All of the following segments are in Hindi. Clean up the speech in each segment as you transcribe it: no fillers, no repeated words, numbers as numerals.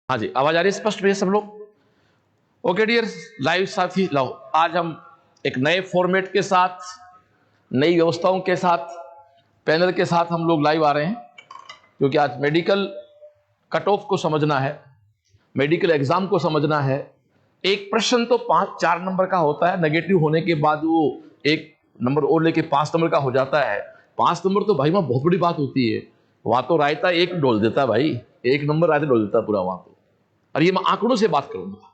हाँ जी, आवाज आ रही है स्पष्ट भैया सब लोग? ओके डियर लाइव साथी, लो आज हम एक नए फॉर्मेट के साथ, नई व्यवस्थाओं के साथ, पैनल के साथ हम लोग लाइव आ रहे हैं, क्योंकि आज मेडिकल कट ऑफ को समझना है, मेडिकल एग्जाम को समझना है। एक प्रश्न तो 4 नंबर का होता है, नेगेटिव होने के बाद वो 1 नंबर और लेके 5 नंबर का हो जाता है। 5 नंबर तो भाई वहां बहुत बड़ी बात होती है, वहां तो रायता 1 डोल देता है भाई, 1 नंबर रायता डोल देता है पूरा वहां तो। और ये मैं आंकड़ों से बात करूंगा।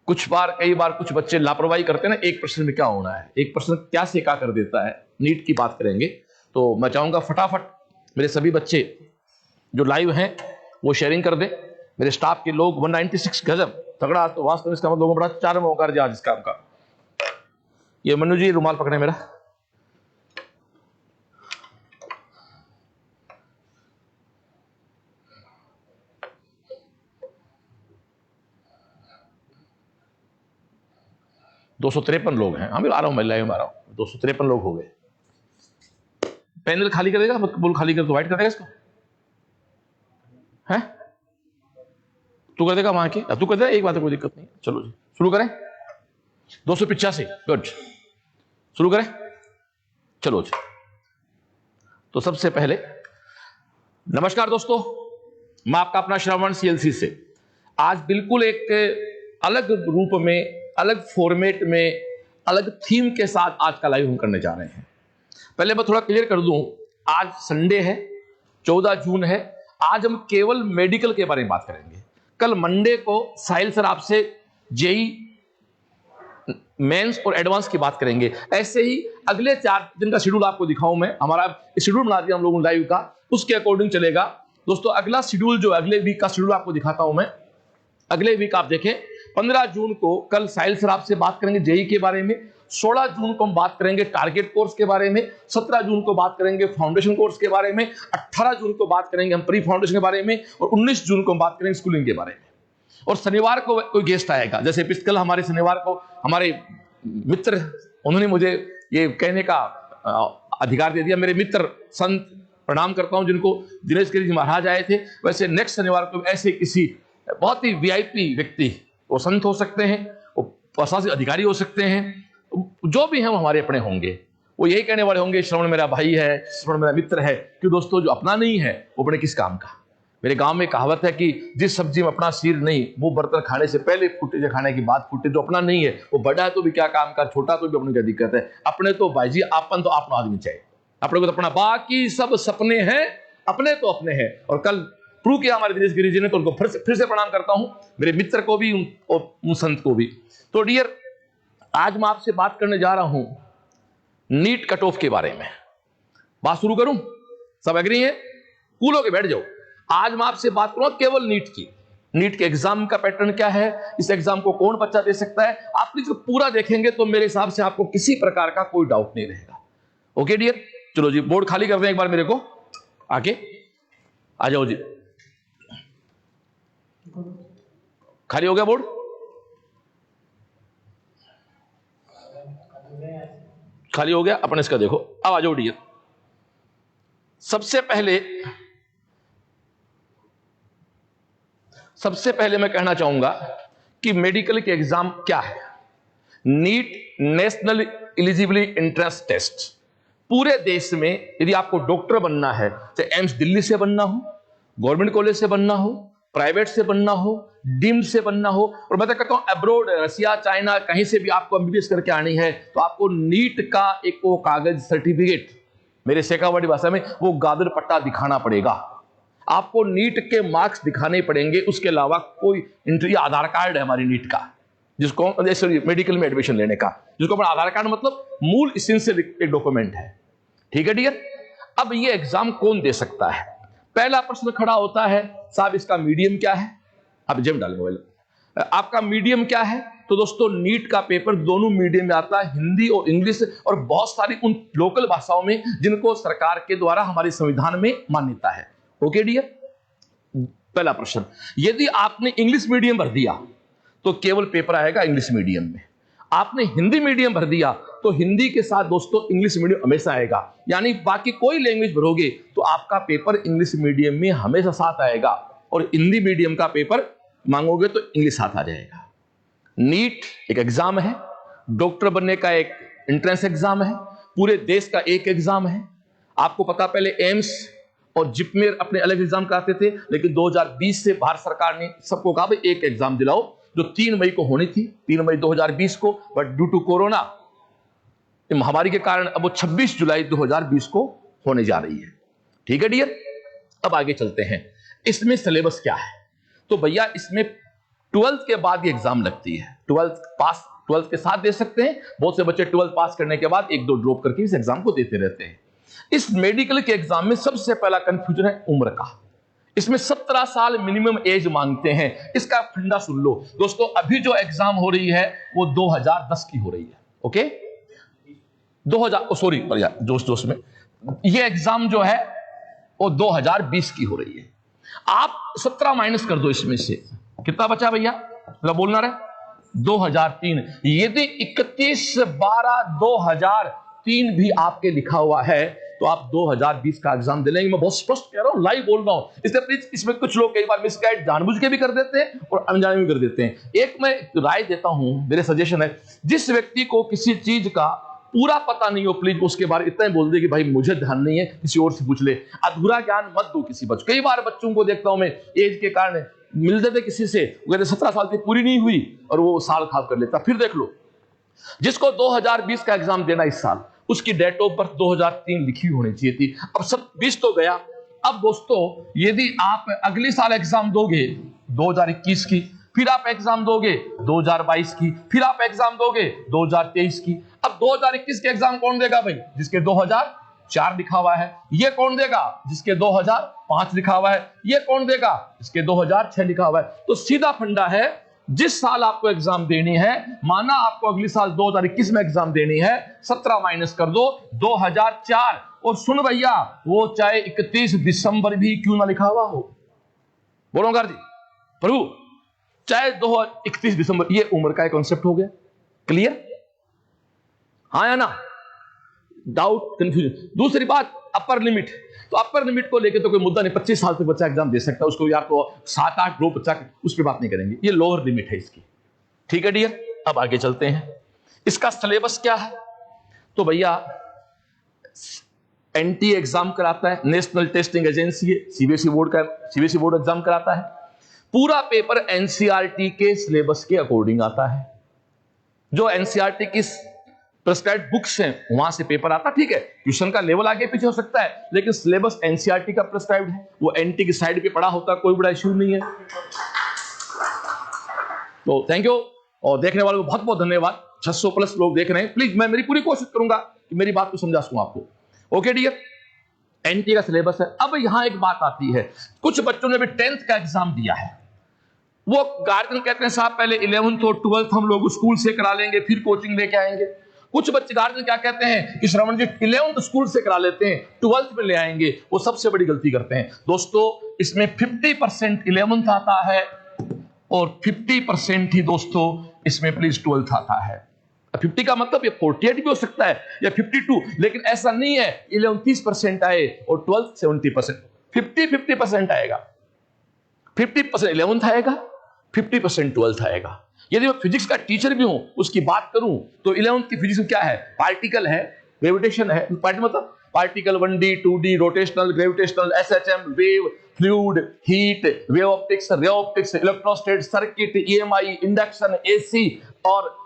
कई बार कुछ बच्चे लापरवाही करते हैं ना, एक प्रश्न में क्या होना है, एक प्रश्न क्या से क्या कर देता है। नीट की बात करेंगे तो मैं चाहूंगा फटाफट मेरे सभी बच्चे जो लाइव हैं वो शेयरिंग कर दें। मेरे स्टाफ के लोग 196 गजब तगड़ा, तो वास्तव में इसका मतलब लोगों बड़ा 4 मौका दिया आज इस काम का। ये मनु जी रुमाल पकड़े मेरा। दो 253 लोग हैं, मैं आ रहा हूं, मैं लाइव में आ रहा हूं। 253 लोग हो गए। पैनल खाली कर देगा, बोल खाली कर, तो वाइट कर देगा इसको, है तू कर देगा वहां के, तू कर देगा, एक बात है, कोई दिक्कत नहीं। चलो जी शुरू करें। 285 गुड, शुरू करें। चलो जी, तो सबसे पहले नमस्कार दोस्तों, मैं आपका अपना श्रवण सीएलसी से आज बिल्कुल एक अलग रूप में, अलग फॉर्मेट में, अलग थीम के साथ आज का लाइव हम करने जा रहे हैं। पहले मैं थोड़ा क्लियर कर दूं, आज संडे है, 14 जून है। आज हम केवल मेडिकल के बारे में बात करेंगे। कल मंडे को साहिल सर आपसे जेई मेंस और एडवांस की बात करेंगे। ऐसे ही अगले 4 दिन का शेड्यूल आपको दिखाऊं मैं, हमारा शेड्यूल बना दिया हम लोगों ने लाइव का, उसके अकॉर्डिंग चलेगा दोस्तों। अगला शेड्यूल जो अगले वीक का शेड्यूल आपको दिखाता हूं मैं। अगले वीक आप देखें, 15 जून को कल साहिल सर आपसे बात करेंगे जेई के बारे में। 16 जून को हम बात करेंगे टारगेट कोर्स के बारे में। 17 जून को बात करेंगे फाउंडेशन कोर्स के बारे में। 18 जून को बात करेंगे हम प्री फाउंडेशन के बारे में। और 19 जून को हम बात करेंगे स्कूलिंग के बारे में। और शनिवार को कोई गेस्ट आएगा, जैसे पिछले हमारे शनिवार को हमारे मित्र, उन्होंने मुझे ये कहने का अधिकार दे दिया, मेरे मित्र संत, प्रणाम करता हूं जिनको, दिनेश गिरी जी महाराज आए थे। वैसे नेक्स्ट शनिवार को ऐसे किसी बहुत ही वीआईपी व्यक्ति, वो संत हो सकते हैं, वो प्रशासनिक अधिकारी हो सकते हैं, जो भी हम हमारे अपने होंगे, वो यही कहने वाले होंगे श्रवण मेरा भाई है, श्रवण मेरा मित्र है। कि दोस्तों जो अपना नहीं है वो अपने किस काम का। मेरे गांव में कहावत है कि जिस सब्जी में अपना सिर नहीं, वो बर्तन खाने से पहले फूटे, जो खाने की बात फूटे। जो अपना नहीं है वो बड़ा है तो भी क्या काम का, छोटा तो भी अपने क्या दिक्कत है। अपने तो भाई जी आपन तो अपना आदमी चाहिए, अपने को तो अपना, बाकी सब सपने हैं, अपने तो अपने हैं। और कल प्रूव किया हमारे दिनेश गिरी जी ने, तो उनको फिर से प्रणाम करता हूं, मेरे मित्र को भी और उन संत को भी। तो डियर, आज मैं आपसे बात करने जा रहा हूं नीट कट ऑफ के बारे में। बात शुरू करूं? सब एग्री हैं? कूल होके बैठ जाओ। आज मैं आपसे बात करूंगा केवल नीट की। नीट के एग्जाम का पैटर्न क्या है, इस एग्जाम को कौन बच्चा दे सकता है। आप प्लीज पूरा देखेंगे तो मेरे हिसाब से आपको किसी प्रकार का कोई डाउट नहीं रहेगा। ओके डियर, चलो जी बोर्ड खाली कर दें एक बार मेरे को, आगे आ जाओ जी। खाली हो गया बोर्ड? खाली हो गया, अपन इसका देखो। अब आ जाओ डियर। सबसे पहले मैं कहना चाहूंगा कि मेडिकल के एग्जाम क्या है। NEET national eligibility entrance test. पूरे देश में यदि आपको डॉक्टर बनना है, चाहे एम्स दिल्ली से बनना हो, गवर्नमेंट कॉलेज से बनना हो, प्राइवेट से बनना हो, डीम्ड से बनना हो, और मैं तो कहता हूं अब्रोड, रसिया, चाइना, कहीं से भी आपको एमबीबीएस करके आनी है, तो आपको नीट का एक वो कागज, सर्टिफिकेट, मेरे शेखावाड़ी भाषा में वो गादर पट्टा दिखाना पड़ेगा। आपको नीट के मार्क्स दिखाने पड़ेंगे, उसके अलावा कोई एंट्री। आधार कार्ड है हमारी नीट का, जिसको मेडिकल में एडमिशन लेने का, जिसको अपना आधार कार्ड मतलब मूल इसेंशियल एक डॉक्यूमेंट है। ठीक है डियर। अब ये एग्जाम कौन दे सकता है? पहला प्रश्न खड़ा होता है, साहब इसका मीडियम क्या है? आप जेम डालें मोबाइल, आपका मीडियम क्या है? तो दोस्तों नीट का पेपर दोनों मीडियम में आता है, हिंदी और इंग्लिश, और बहुत सारी उन लोकल भाषाओं में जिनको सरकार के द्वारा हमारे संविधान में मान्यता है। ओके डियर, पहला प्रश्न, यदि आपने इंग्लिश मीडियम भर दिया तो केवल पेपर आएगा इंग्लिश मीडियम में। आपने हिंदी मीडियम भर दिया तो हिंदी के साथ दोस्तों इंग्लिश मीडियम हमेशा आएगा। यानी बाकी कोई लैंग्वेज भरोगे तो आपका पेपर इंग्लिश मीडियम में हमेशा साथ आएगा। और हिंदी मीडियम का पेपर मांगोगे तो इंग्लिश हाथ आ जाएगा। नीट एक एग्जाम है, डॉक्टर बनने का एक एंट्रेंस एग्जाम है, पूरे देश का एक एग्जाम है। आपको पता पहले एम्स और जिपमेर अपने अलग एग्जाम कराते थे, लेकिन 2020 से भारत सरकार ने सबको कहा भाई एक एग्जाम दिलाओ, जो 3 मई को होनी थी, 3 मई 2020 को, बट ड्यू टू कोरोना महामारी के कारण अब वो 26 जुलाई 2020 को होने जा रही है। ठीक है डियर, अब आगे चलते हैं। इसमें सिलेबस क्या है? तो भैया इसमें 12th के बाद ये एग्जाम लगती है। 12th के साथ दे सकते हैं, बहुत से बच्चे 12th पास करने के बाद 1-2 ड्रॉप करके इस एग्जाम को देते रहते हैं। इस मेडिकल के एग्जाम में सबसे पहला कंफ्यूजन है उम्र का। इसमें 17 साल मिनिमम एज मांगते हैं। इसका फंडा सुन लो दोस्तों, अभी जो एग्जाम हो रही है वो 2010 की हो रही है। ओके, 2000 सॉरी जोश में ये एग्जाम जो है वो 2020 की हो रही है। आप 17 माइनस कर दो, इसमें से कितना बचा भैया, बोलना रहे 2003। यदि 31/12/2003 भी आपके लिखा हुआ है तो आप 2020 का एग्जाम दे लेंगे। मैं बहुत स्पष्ट कह रहा हूं, लाइव बोल रहा हूं। इसलिए प्लीज, इसमें कुछ लोग कई बार मिसगाइड जानबूझ के भी कर देते हैं और अनजाने में कर देते हैं। एक मैं राय देता हूं, मेरे सजेशन है, जिस व्यक्ति को किसी चीज का पूरा पता नहीं हो, प्लीज उसके बारे इतना ही बोल दे कि भाई मुझे ध्यान नहीं है, किसी और से पूछ ले। अधूरा ज्ञान मत दो किसी बच्चे। कई बार बच्चों को देखता हूं मैं, एज के कारण मिलते थे किसी से, वो कहते 17 साल की पूरी नहीं हुई और वो साल खाब कर लेता। फिर देख लो, जिसको 2020 का एग्जाम देना इस साल, उसकी डेट ऑफ बर्थ 2003 लिखी होनी चाहिए थी। अब सब 20 तो गया। अब दोस्तों यदि आप अगले साल एग्जाम दोगे 2021 की, फिर आप एग्जाम दोगे 2022 की, फिर आप एग्जाम दोगे 2023 की। अब 2021 के एग्जाम कौन देगा भाई? जिसके 2004 लिखा हुआ है। ये कौन देगा? जिसके 2005 लिखा हुआ है। ये कौन देगा? जिसके 2006 लिखा हुआ है। तो सीधा फंडा है, जिस साल आपको एग्जाम देनी है, माना आपको अगले साल 2021 में एग्जाम देनी है, 17 माइनस कर दो 2004। और सुन भैया, वो चाहे 31 दिसंबर भी क्यों ना लिखा हुआ हो, बोलो जी प्रभु, चाहे 31 दिसंबर, ये उम्र का एक कॉन्सेप्ट हो गया। क्लियर? हाँ या ना? Doubt, confusion? दूसरी बात, अपर लिमिट। तो अपर लिमिट को लेकर तो कोई मुद्दा नहीं, 25 साल तक बच्चा एग्जाम दे सकता है, उसको यार तो 7-8 ड्रॉप बच्चा, उस पर बात नहीं करेंगे। ये लोअर लिमिट है इसकी। ठीक है डियर, अब आगे चलते हैं। इसका सिलेबस क्या है? तो भैया एनटी एग्जाम कराता है, नेशनल टेस्टिंग एजेंसी है, सीबीएसई बोर्ड एग्जाम कराता है। पूरा पेपर एनसीईआरटी के सिलेबस के अकॉर्डिंग आता है। जो एनसीईआरटी की प्रिस्क्राइब्ड बुक्स हैं वहां से पेपर आता। ठीक है, ट्यूशन का लेवल आगे पीछे हो सकता है, लेकिन सिलेबस एनसीईआरटी का प्रिस्क्राइब्ड है। वो एनटी की साइड पे पड़ा होता, कोई बड़ा इश्यू नहीं है। तो थैंक यू, और देखने वालों को बहुत बहुत धन्यवाद। 600 प्लस लोग देख रहे हैं। प्लीज मैं मेरी पूरी कोशिश करूंगा कि मेरी बात को समझा सकूं आपको। ओके डियर, एनटी का सिलेबस है। अब यहां एक बात आती है, कुछ बच्चों ने भी 10th का एग्जाम दिया है। वो गार्जियन कहते हैं साहब पहले 11th और 12th हम लोग स्कूल से करा लेंगे, फिर कोचिंग लेके आएंगे। कुछ बच्चे गार्जियन क्या कहते हैं कि श्रवण जी 11th स्कूल से करा लेते हैं, 12th में ले आएंगे। वो सबसे बड़ी गलती करते हैं दोस्तों। इसमें 50% 11th आता है और 50% ही दोस्तों इसमें प्लीज 12th आता है। 50 का मतलब ये 48 भी हो सकता है या 52, लेकिन ऐसा नहीं है 11 30% आए और 12 70%। 50% आएगा, 50% 11th आएगा, 50% 12th आएगा। यदि मैं फिजिक्स का टीचर भी हूं, उसकी बात करूं तो 11th की फिजिक्स में क्या है? पार्टिकल है, ग्रेविटेशन है। मतलब particle 1D 2D, rotational, gravitational, SHM, wave, fluid, heat, wave optics, ray optics, electrostatic circuit, EMI, induction, AC और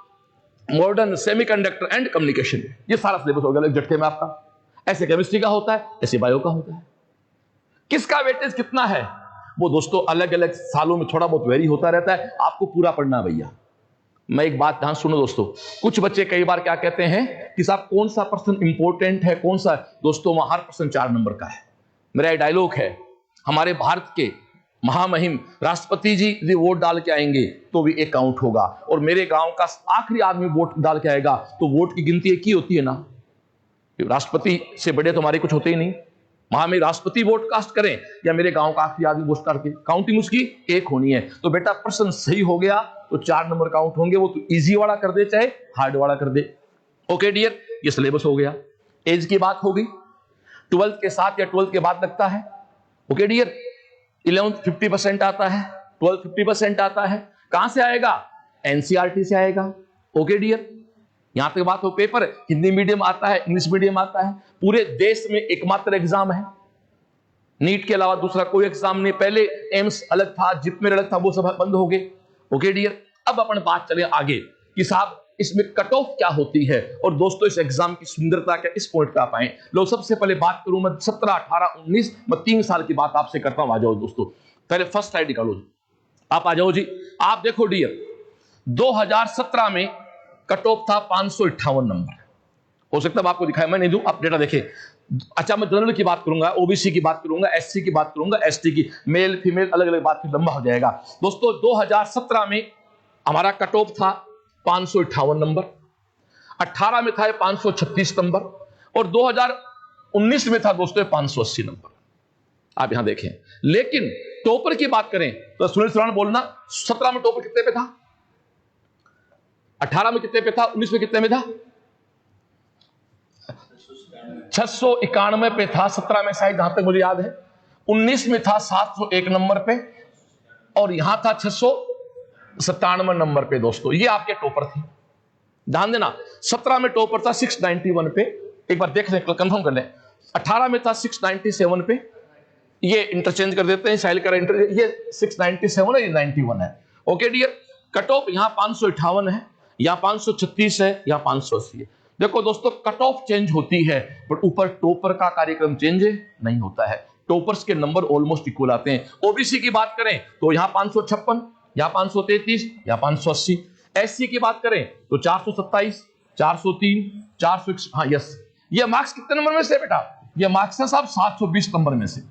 मॉडर्न सेमीकंडक्टर एंड कम्युनिकेशन। ये सारा सिलेबस हो गया एक झटके में आपका। ऐसे केमिस्ट्री का होता है, ऐसे बायो का होता है। किसका वेटेज कितना है वो दोस्तों अलग अलग सालों में थोड़ा बहुत वेरी होता रहता है। आपको पूरा पढ़ना भैया। मैं एक बात ध्यान सुनो दोस्तों, कुछ बच्चे कई बार क्या कहते हैं कि साहब कौन सा पर्सन इंपॉर्टेंट है, कौन सा? दोस्तों वहां हर पर्सन 4 नंबर का है। मेरा डायलॉग है, हमारे भारत के महामहिम राष्ट्रपति जी वोट डाल के आएंगे तो भी एक काउंट होगा, और मेरे गांव का आखिरी आदमी वोट डाल के आएगा तो वोट की गिनती एक ही होती है ना। राष्ट्रपति से बड़े तो हमारे कुछ होते ही नहीं। वहां में राष्ट्रपति वोट कास्ट करें या मेरे गांव का आखिरी आदमी वोट करके, काउंटिंग उसकी एक होनी है। तो बेटा पर्सन सही हो गया तो 4 नंबर काउंट होंगे। वो तो इजी वाला कर दे चाहे हार्ड वाला कर दे। ओके डियर, ये सिलेबस हो गया। एज की बात होगी, 12th के साथ या 12th के बाद लगता है। ओके डियर, 11th 50% आता है, 12th 50% आता है। कहां से आएगा? एनसीईआरटी से आएगा। ओके डियर, यहां तक बात हो। पेपर हिंदी मीडियम आता है, इंग्लिश मीडियम आता है। पूरे देश में एकमात्र एग्जाम है, नीट के अलावा दूसरा कोई एग्जाम नहीं। पहले एम्स अलग था, जिपमेर अलग था, वो सब बंद हो गए। ओके डियर, अब अपन बात चले आगे कि साहब इसमें कट ऑफ क्या होती है और दोस्तों इस एग्जाम की सुंदरता क्या, इस पॉइंट पे आप आए। लो सबसे पहले बात करूं मैं 17, 18, 19, मैं 3 साल की बात आपसे करता हूं। आ जाओ दोस्तों, पहले फर्स्ट स्लाइड निकालो जी, आप आ जाओ जी। आप देखो डियर, 2017 में कट ऑफ था 558 नंबर। हो सकता है आपको दिखाया, मैं नहीं दूं, आप डेटा देखें। अच्छा, मैं जनरल की बात करूंगा, ओबीसी की बात करूंगा, एससी की बात करूंगा, एसटी की, मेल फीमेल अलग अलग बात, फिर लंबा हो जाएगा। दोस्तों 2017 में हमारा कट ऑफ था 558 नंबर, 18 में था 536 नंबर और 2019 में था दोस्तों 580 नंबर। आप यहां देखें। लेकिन टॉपर की बात करें तो सुनील सरावण बोलना, 17 में टॉपर कितने पे था, 18 में कितने पे था, 19 में कितने में था? 691 पे था 17 में, शायद जहां तक मुझे याद है। 19 में था 701 नंबर पे और यहां था 697 नंबर पे। दोस्तों ये आपके टॉपर थे, ध्यान देना। 17 में टॉपर था 691 पे, एक बार देख लें, कंफर्म कर लें। 18 में था 697 पे, ये इंटरचेंज कर देते हैं, साइल का ये 697 है, ये 91 है। ओके डियर, कट ऑफ यहां 558 है, यहां 536 है, यहां 580 है। देखो दोस्तों, कट ऑफ चेंज होती है बट ऊपर टॉपर का कार्यक्रम चेंज नहीं होता है। टॉपर्स के नंबर ऑलमोस्ट इक्वल आते हैं। ओबीसी की बात करें तो यहां 556, यहां 533, यहां 580। एससी की बात करें तो 427, 403, 401। हाँ यस, ये मार्क्स कितने नंबर में से बेटा? ये मार्क्स है साहब 720 नंबर में से।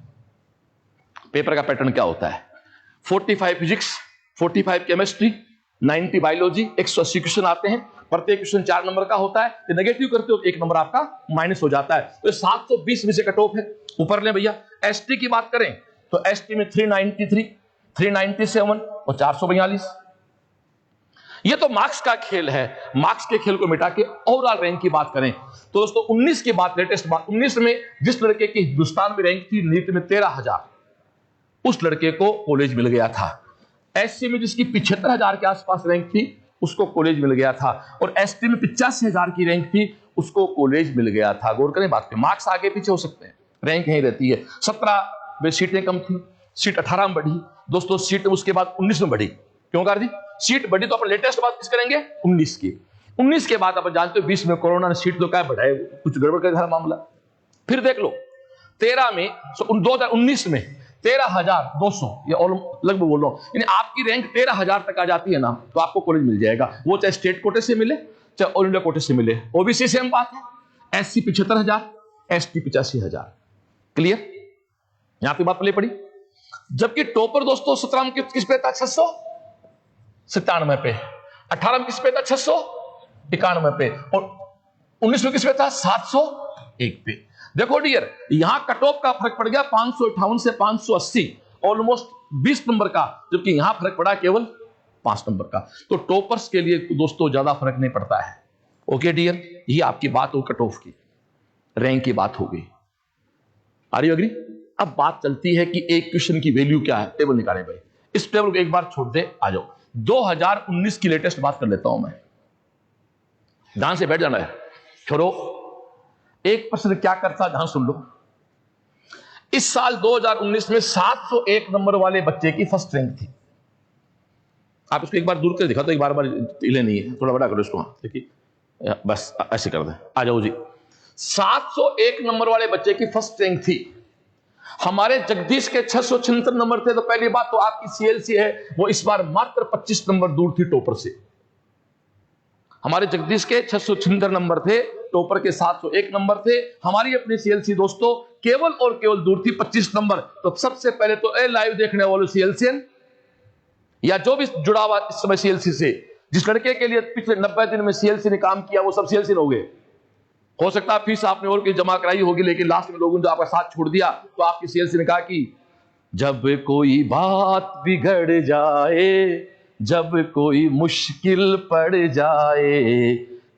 पेपर का पैटर्न क्या होता है? 45 फिजिक्स, 45 केमिस्ट्री, 90 बायोलॉजी, 180 क्वेश्चन आते हैं। प्रत्येक क्वेश्चन 4 नंबर का होता है। तो नेगेटिव करते हो तो 1 नंबर आपका माइनस हो जाता है। तो 720 में से कट ऑफ है। ऊपर ले भैया। एसटी की बात करें तो एसटी में 393, 397 और 442। ये तो मार्क्स का खेल है। मार्क्स के खेल को मिटा के ओवरऑल रैंक की बात करें तो दोस्तों 19 की बात, लेटेस्ट बात, 19 में जिस लड़के की हिंदुस्तान में रैंक थी नीट में 13,000, उस लड़के को कॉलेज मिल गया था। एससी में जिसकी 75,000 के आसपास रैंक थी उसको कॉलेज मिल गया था और एसटी में 85,000 की रैंक थी उसको कॉलेज मिल गया था। गौर करें बात पे, मार्क्स आगे पीछे हो सकते हैं, रैंक यहीं रहती है। 17 में सीटें कम थी, सीट 18 में बढ़ी दोस्तों, सीट उसके बाद 19 में बढ़ी। क्यों कर दी? सीट बढ़ी तो अपन लेटेस्ट बात किस करेंगे? 19 की। 19 के बाद अपन जानते हो 20 में कोरोना ने सीट तो क्या बढ़ाए, कुछ गड़बड़ कर था मामला। फिर देख लो 13 में 2019 में 13,200, ये लगभग बोल रहा हूं, यानी आपकी रैंक 13,000 तक आ जाती है ना तो आपको कॉलेज मिल जाएगा। वो चाहे स्टेट कोटे से मिले चाहे ऑल इंडिया कोटे से मिले। ओबीसी सेम बात है, एससी 75,000, एसटी 85,000। क्लियर? यहां पे बात पड़ी। जबकि टॉपर दोस्तों 17 में किस पे था? 697 पे। 18 में किस पे था? 691 पे। और 19 में किस पे था? 701 पे। देखो डियर, यहां कट ऑफ का फर्क पड़ गया 558 से 580, ऑलमोस्ट 20 नंबर का, जबकि यहां फर्क पड़ा केवल 5 नंबर का। तो टॉपर्स के लिए दोस्तों ज्यादा फर्क नहीं पड़ता है। ओके डियर, ये आपकी बात हो कट ऑफ की, रैंक की बात हो गई। Are you agree? अब बात चलती है कि एक क्वेश्चन की वैल्यू क्या है। टेबल निकालें भाई, इस टेबल को एक बार छोड़ दे, आ जाओ 2019 की लेटेस्ट बात कर लेता हूं मैं। ध्यान से बैठ जाना है, छोड़ो। एक प्रश्न क्या करता, ध्यान सुन लो। इस साल 2019 में 701 नंबर वाले बच्चे की फर्स्ट रैंक थी। आप इसको एक बार दूर कर दिखा तो, एक बार हिले नहीं है, थोड़ा बड़ा करो इसको। देखिए बस ऐसे कर दे, आ जाओ जी। 701 नंबर वाले बच्चे की फर्स्ट रैंक थी। हमारे जगदीश के 676 नंबर थे। तो पहली बात तो आपकी सीएलसी है वो इस बार मात्र 25 नंबर दूर थी टॉपर से। हमारे जगदीश के 676 नंबर थे, टॉपर के 701 नंबर थे। हमारी अपनी सीएलसी दोस्तों केवल और केवल दूर थी 25 नंबर। तो सबसे पहले तो ए लाइव देखने वाले सीएलसीएन या जो भी जुड़ा हुआ इस समय सीएलसी से, जिस लड़के के लिए पिछले 90 दिन में सीएलसी ने काम किया वो सब सीएलसी हो गए। हो सकता है फीस आपने और की जमा कराई होगी, लेकिन लास्ट में लोगों ने आपका साथ छोड़ दिया तो आपकी सीएलसी ने कहा कि जब कोई बात बिगड़ जाए, जब कोई मुश्किल पड़ जाए,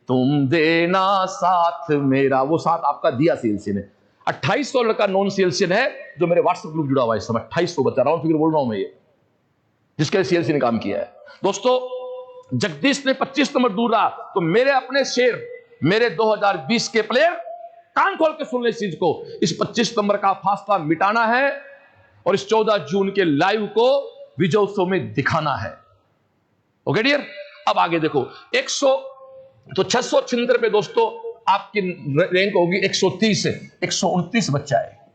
तुम देना साथ मेरा। वो साथ आपका दिया सीएलसी ने। 2800 लड़का नॉन सीएलसीएन है जो मेरे व्हाट्सएप ग्रुप जुड़ा हुआ है इस समय। 2800 बच्चा, राउंड फिगर बोल रहा हूं मैं, ये जिसके सीएलसी ने काम किया है। दोस्तों जगदीश ने 25 नंबर दूर रहा, तो मेरे अपने शेर, मेरे 2020 के प्लेयर, कान खोल के सुन ले इस चीज को, इस 25 नंबर का फासला मिटाना है और इस 14 जून के लाइव को विजयोत्सव में दिखाना है। ओके डियर, अब आगे देखो 676 पे दोस्तों आपकी रैंक होगी 130 से 129 बच्चा है।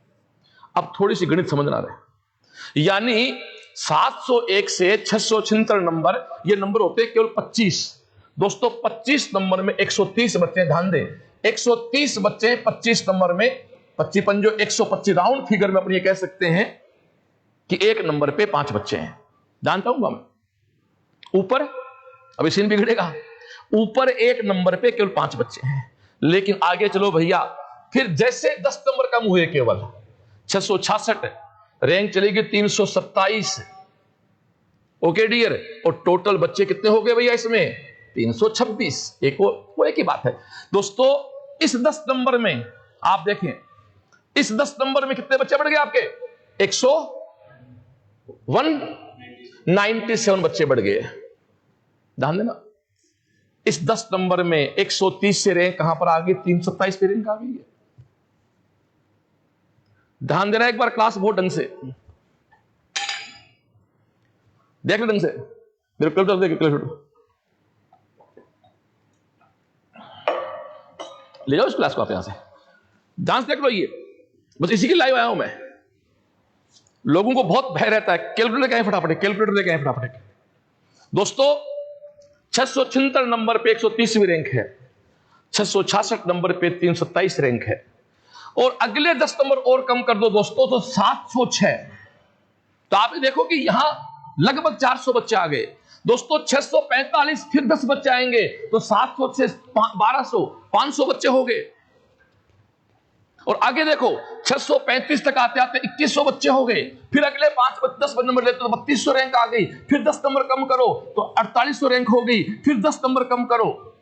अब थोड़ी सी गणित समझना रहे, यानी 701 से 676 नंबर, ये नंबर होते हैं केवल 25। दोस्तों 25 नंबर में 130 बच्चे, ध्यान दें 130 बच्चे 25 नंबर में, 25 पंजो 125, राउंड फिगर में अपन ये कह सकते हैं कि एक नंबर पे 5 बच्चे हैं। जानता हूं मैं ऊपर, अभी सीन बिगड़ेगा, ऊपर एक नंबर पे केवल 5 बच्चे हैं, लेकिन आगे चलो भैया, फिर जैसे 10 नंबर कम हुए केवल 666, रैंक चलेगी 327। ओके डियर, और टोटल बच्चे कितने हो गए भैया इसमें 326। एक वो एक ही बात है दोस्तों। इस 10 नंबर में आप देखें, इस 10 नंबर में कितने बच्चे बढ़ गए आपके 197 बच्चे बढ़ गए। ध्यान देना, इस 10 नंबर में 130 से रैंक कहां पर आ गई, 327 पे रैंक आ गई है। ध्यान देना एक बार, क्लास बहुत ढंग से देख लो, ढंग से मेरे कैलकुलेटर देख, कैलकुलेटर ले जाओ इस क्लास को आप यहां से, ध्यान से देख लो। ये बस इसी के लाइव आया हूं मैं। लोगों को बहुत भय रहता है, कैलकुलेटर लेके आए फटाफट, कैलकुलेटर लेके आए फटाफट। दोस्तों 676 नंबर पे 130वीं रैंक है, 666 नंबर पे 327 रैंक है, और अगले 10 नंबर और कम कर दो दोस्तों तो 706। तो आप देखो कि यहां लगभग 400 बच्चे आ गए। दोस्तों 645, फिर 10 बच्चे आएंगे तो 700 से 1200, 500 बच्चे हो गए। और आगे देखो 635 तक आते आते 2100 बच्चे हो गए, फिर अगले 10 नंबर लेते तो 3200 रैंक आ गई, फिर 10 नंबर कम करो तो 4800 रैंक हो गई, फिर 10 नंबर कम करो,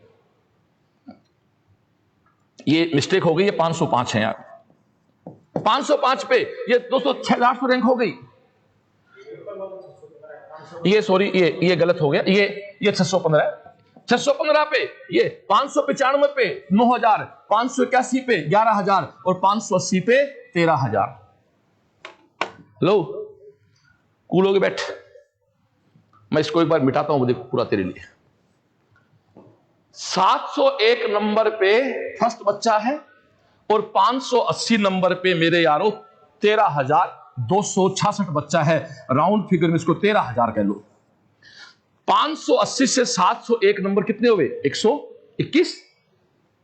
ये मिस्टेक हो गई, ये 505 है यार, 505 पे ये दोस्तों 6800 रैंक हो गई। ये सॉरी, ये गलत हो गया, ये 615 है, 615 पे ये 595 पे 9000, 581 पे 11000 और 580 पे 13000। लो कूल हो गए, बैठ, मैं इसको एक बार मिटाता हूं देखो पूरा तेरे लिए। 701 नंबर पे फर्स्ट बच्चा है और 580 नंबर पे मेरे यारों 13266 बच्चा है, राउंड फिगर में इसको 13000 कह लो। 580 से 701 नंबर कितने हुए 121,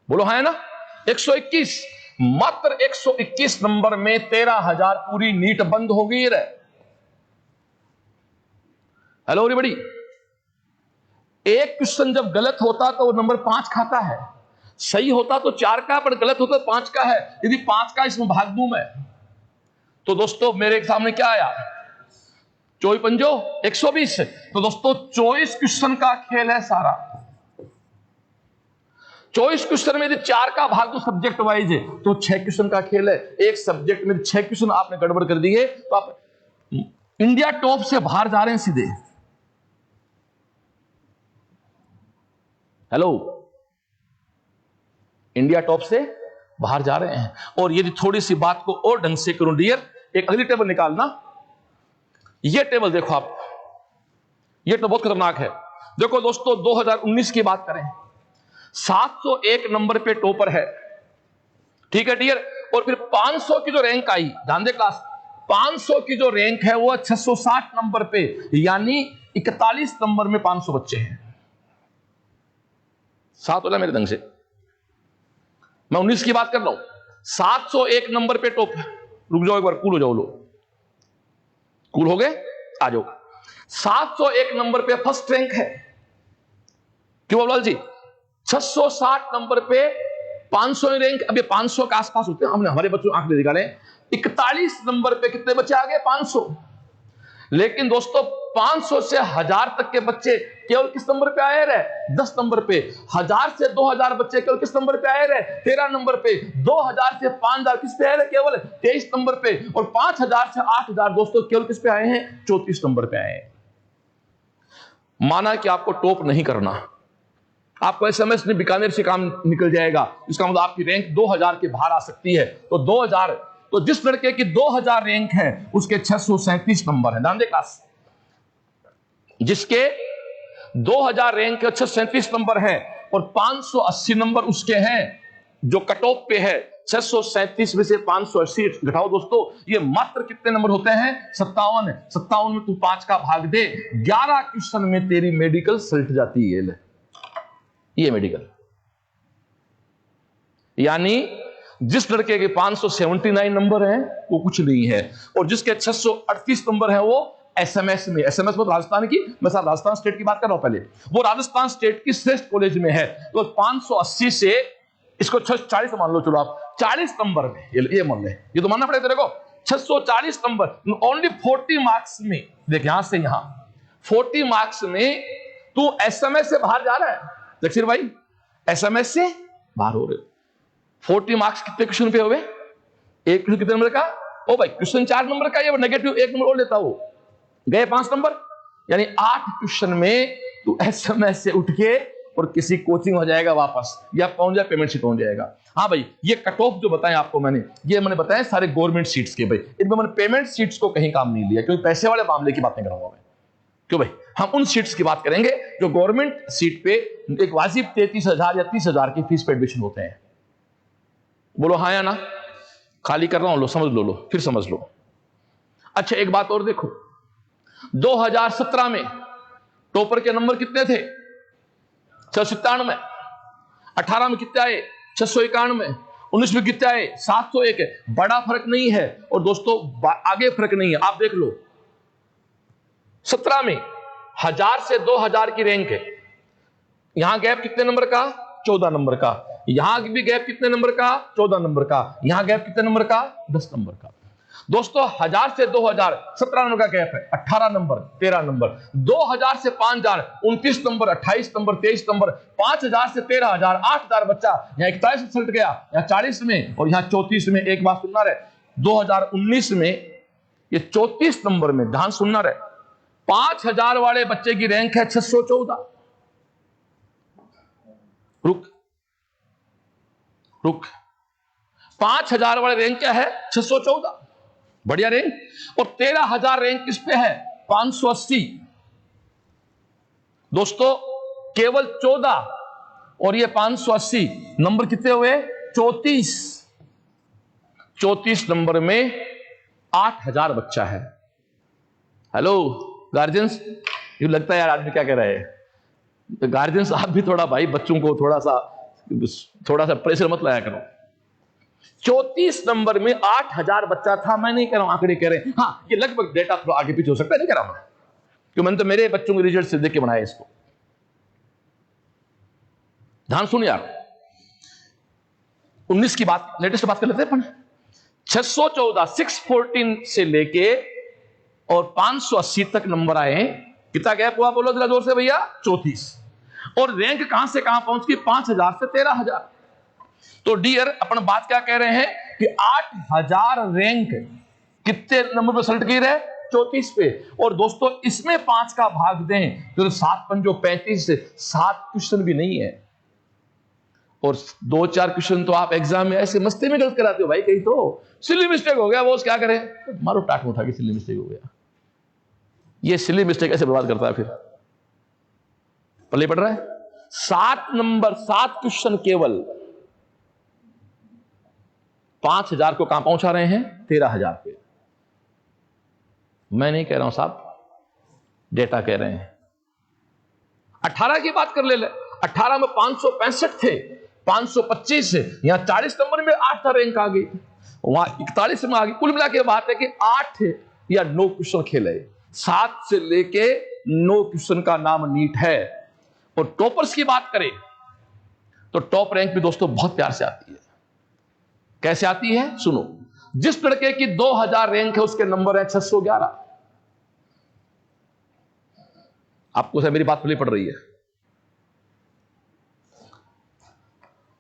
बोलो हाँ है ना 121, मात्र 121 नंबर में 13000 पूरी नीट बंद हो गई रे। हेलो एवरीबॉडी, एक क्वेश्चन जब गलत होता तो वो नंबर 5 खाता है, सही होता तो 4 का, पर गलत होता तो 5 का है। यदि 5 का इसमें भाग दूं मैं तो दोस्तों मेरे सामने क्या आया, 24 पंजो 120। तो दोस्तों 24 क्वेश्चन का खेल है सारा। 24 क्वेश्चन में यदि 4 का भाग दो सब्जेक्ट वाइज है तो 6 क्वेश्चन का खेल है। एक सब्जेक्ट में 6 क्वेश्चन आपने गड़बड़ कर दिए तो आप इंडिया टॉप से बाहर जा रहे हैं सीधे। हेलो, इंडिया टॉप से बाहर जा रहे हैं। और यदि थोड़ी सी बात को और ढंग से करूं डियर, एक अगली टेबल निकालना, ये टेबल देखो आप, ये तो बहुत खतरनाक है। देखो दोस्तों 2019 की बात करें, 701 नंबर पे टॉपर है, ठीक है डियर, और फिर 500 की जो रैंक आई, ध्यान दे क्लास, 500 की जो रैंक है वो 660 नंबर पे, यानी 41 नंबर में 500 बच्चे हैं। 7 वाला मेरे ढंग से, मैं 19 की बात कर रहा हूं। 701 नंबर पे टॉप, रुक जाओ एक बार, कूल हो जाओ, लो कूल हो गए, आ जाओ। 701 नंबर पे फर्स्ट रैंक है, क्यों बाबूलाल जी? 660 नंबर पे 500 रैंक, अब ये 500 के आसपास होते हैं, हमने हमारे बच्चों आंकड़े निकाले। 41 नंबर पे कितने बच्चे आ गए 500, लेकिन दोस्तों 500 से 1000 तक के बच्चे केवल किस नंबर पे आए रहे? 10 नंबर पे। 1000 से 2000 बच्चे केवल किस नंबर पे आए रहे? 13 नंबर पे। 2000 से 5000 किस पे आए रहे? केवल 23 नंबर पे। और 5000 से 8000 दोस्तों केवल किस पे आए हैं? 34 नंबर पे आए हैं। माना कि आपको टॉप नहीं करना, आपको एसएमएस में बीकानेर से काम निकल जाएगा, इसका मतलब आपकी रैंक 2000 के बाहर आ सकती है। तो 2000, तो जिस लड़के की 2000 रैंक है उसके 637 नंबर है। ध्यान दे क्लास, जिसके 2000 रैंक के 637 नंबर है और 580 नंबर उसके हैं, जो कट ऑफ पे है। 637 में से 580 घटाओ दोस्तों, ये मात्र कितने नंबर होते हैं? 57। 57 में तू 5 का भाग दे, 11 क्वेश्चन में तेरी मेडिकल सल्ट जाती है। ये मेडिकल, यानी जिस लड़के के 579 नंबर हैं वो कुछ नहीं है, और जिसके 638 नंबर हैं वो एसएमएस में। एसएमएस में राजस्थान की, मैं साहब राजस्थान स्टेट की बात कर रहा हूं पहले, वो राजस्थान स्टेट की श्रेष्ठ कॉलेज में है। तो 580 से इसको 640 मान लो, चलो आप 40 नंबर में, ये मान ले, ये तो मानना पड़ेगा तेरे को। 640 नंबर ओनली 40 मार्क्स में। देख यहां से यहां 40 मार्क्स में तू एसएमएस से बाहर जा रहा है। देख सिर भाई, एसएमएस से बाहर हो रहे। 40 मार्क्स कितने क्वेश्चन पे हुए? एक क्वेश्चन कितने नंबर का? ओ भाई क्वेश्चन 4 नंबर का, ये नेगेटिव 1 नंबर और लेता हो, गए 5 नंबर। यानी 8 क्वेश्चन में तू एसएमएस से उठ के और किसी कोचिंग हो जाएगा वापस, या पहुंच जाए पेमेंट से पहुंच जाएगा। हाँ भाई, ये कट ऑफ जो बताएं आपको मैंने, ये मैंने बताया सारे गवर्नमेंट सीट्स के। भाई इनमें मैंने पेमेंट सीट्स को कहीं काम नहीं लिया, क्योंकि पैसे वाले मामले की बात नहीं करूंगा मैं। क्यों भाई, हम उन सीट्स की बात करेंगे जो गवर्नमेंट सीट पे एक वाजिब 33,000 या 30,000 की फीस पे एडमिशन होते हैं। बोलो हाँ या ना? खाली कर रहा हूं, लो समझ लो, फिर समझ लो। अच्छा एक बात और देखो, 2017 में टॉपर के नंबर कितने थे? 697। 18 में कितने आए? 691। 19 में कितने आए? 701। बड़ा फर्क नहीं है, और दोस्तों आगे फर्क नहीं है। आप देख लो 17 में 1000 से 2000 की रैंक है, यहां गैप कितने नंबर का? 14 नंबर का। यहां भी गैप कितने नंबर का? 14 नंबर का। यहां गैप कितने नंबर का? 10 नंबर का। दोस्तों 1000 से 2000 17 नंबर का गैप है, 18 नंबर 13 नंबर। 2000 से 5000 29 नंबर 28 नंबर 23 नंबर। 5000 से 13000 8000 बच्चा यहां 41 में सल्ट गया, यहां 40 में और यहां 34 में। एक बात सुनना रहे, 2019 में ये 34 नंबर में, ध्यान सुनना रहे, 5000 वाले बच्चे की रैंक है 614। रुक 5000 वाले रैंक क्या है? 614, बढ़िया रैंक। और 13000 रैंक किस पे है? 580। दोस्तों केवल 14 और ये 580 नंबर कितने हुए? 34। 34 नंबर में 8000 बच्चा है। हेलो गार्जियंस, ये लगता है यार आदमी क्या कह रहे हैं। गार्जियंस आप भी थोड़ा भाई बच्चों को थोड़ा सा प्रेशर मत लाया करो। 34 नंबर में 8000 बच्चा था। मैं नहीं कह रहा हूं, आंकड़े कह रहे हैं। हाँ ये लगभग डेटा थोड़ा आगे पीछे हो सकता है, नहीं कह रहा हूं क्योंकि मैंने तो मेरे बच्चों के रिजल्ट से देख के बनाया इसको। ध्यान सुन यार, 19 की बात, लेटेस्ट बात कर लेते हैं अपन। 614 614 से लेके और 580 तक नंबर आए। कितना गैप हुआ बोलो जरा जोर से भैया? 34। और रैंक कहां से कहां पहुंच गई? 5000 से 13000। तो डियर अपन बात क्या कह रहे हैं कि 8000 रैंक कितने नंबर पर सल्ट की रहे? 34 पे। और दोस्तों इसमें 5 का भाग दें तो 7 पंजो 35 से 7 क्वेश्चन भी नहीं है। और 2-4 क्वेश्चन तो आप एग्जाम में ऐसे मस्ती में गलत कराते हो भाई, कहीं तो सिली मिस्टेक हो गया, वो क्या करें, मारो टाट में उठा के सिली मिस्टेक हो गया। ये सिली मिस्टेक ऐसे बर्बाद करता है, फिर पल्ले पड़ रहा है। 7 नंबर 7 क्वेश्चन केवल 5000 को कहां पहुंचा रहे हैं? 13000 पे। मैं नहीं कह रहा हूं साहब, डेटा कह रहे हैं। 18 की बात कर ले 18 में 565 थे, 525 से यहां 40 नंबर में 8 रैंक आ गई, वहां 41 में आ गई। कुल मिला के बात है कि 8 या 9 क्वेश्चन खेले। 7 से लेके 9 क्वेश्चन का नाम नीट है। और टॉपर्स की बात करें तो टॉप रैंक भी दोस्तों बहुत प्यार से आती है। कैसे आती है सुनो, जिस लड़के की 2000 रैंक है उसके नंबर है 611। आपको मेरी बात पहले पड़ रही है।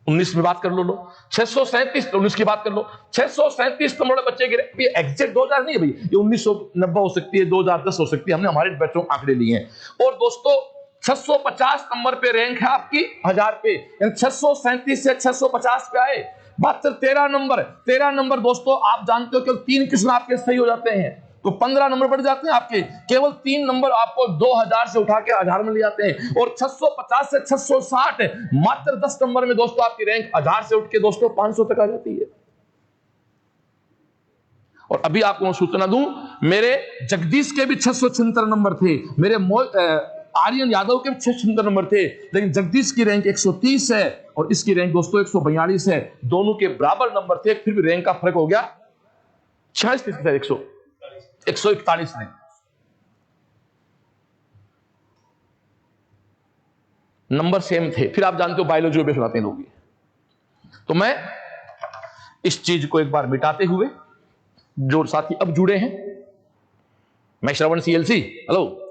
19 में बात कर लो 637, 19 की बात कर लो। 637 नंबर बच्चे के एग्जैक्ट 2000 नहीं है भाई, ये 1990 हो सकती है, 2010 हो सकती है, हमने हमारे बच्चों आंकड़े लिए हैं। और दोस्तों 650 नंबर पे रैंक है आपकी 1000 पे, 637 से 650 पे आए, बात सिर्फ 13 नंबर दोस्तों। आप जानते हो केवल 3 क्वेश्चन आपके सही हो जाते हैं तो 15 नंबर बढ़ जाते हैं आपके। केवल 3 नंबर आपको 2000 से उठा के 1000 में ले जाते हैं। और 650 से 660 मात्र 10 नंबर में दोस्तों आपकी रैंक 1000 से उठ के दोस्तों 500 तक आ जाती है। और अभी आपको मैं सूचना दूं, मेरे जगदीश के भी 676 नंबर थे, मेरे आर्यन यादव के भी 676 नंबर थे, लेकिन जगदीश की रैंक 130 है और इसकी रैंक दोस्तों 142 है। दोनों के बराबर नंबर थे, फिर भी रैंक का फर्क हो गया 141 ने। नंबर सेम थे। फिर आप जानते हो बायोलॉजी में सुनाते हैं लोग। तो मैं इस चीज को एक बार मिटाते हुए, जो साथी अब जुड़े हैं, मैं श्रवण सीएलसी, हेलो,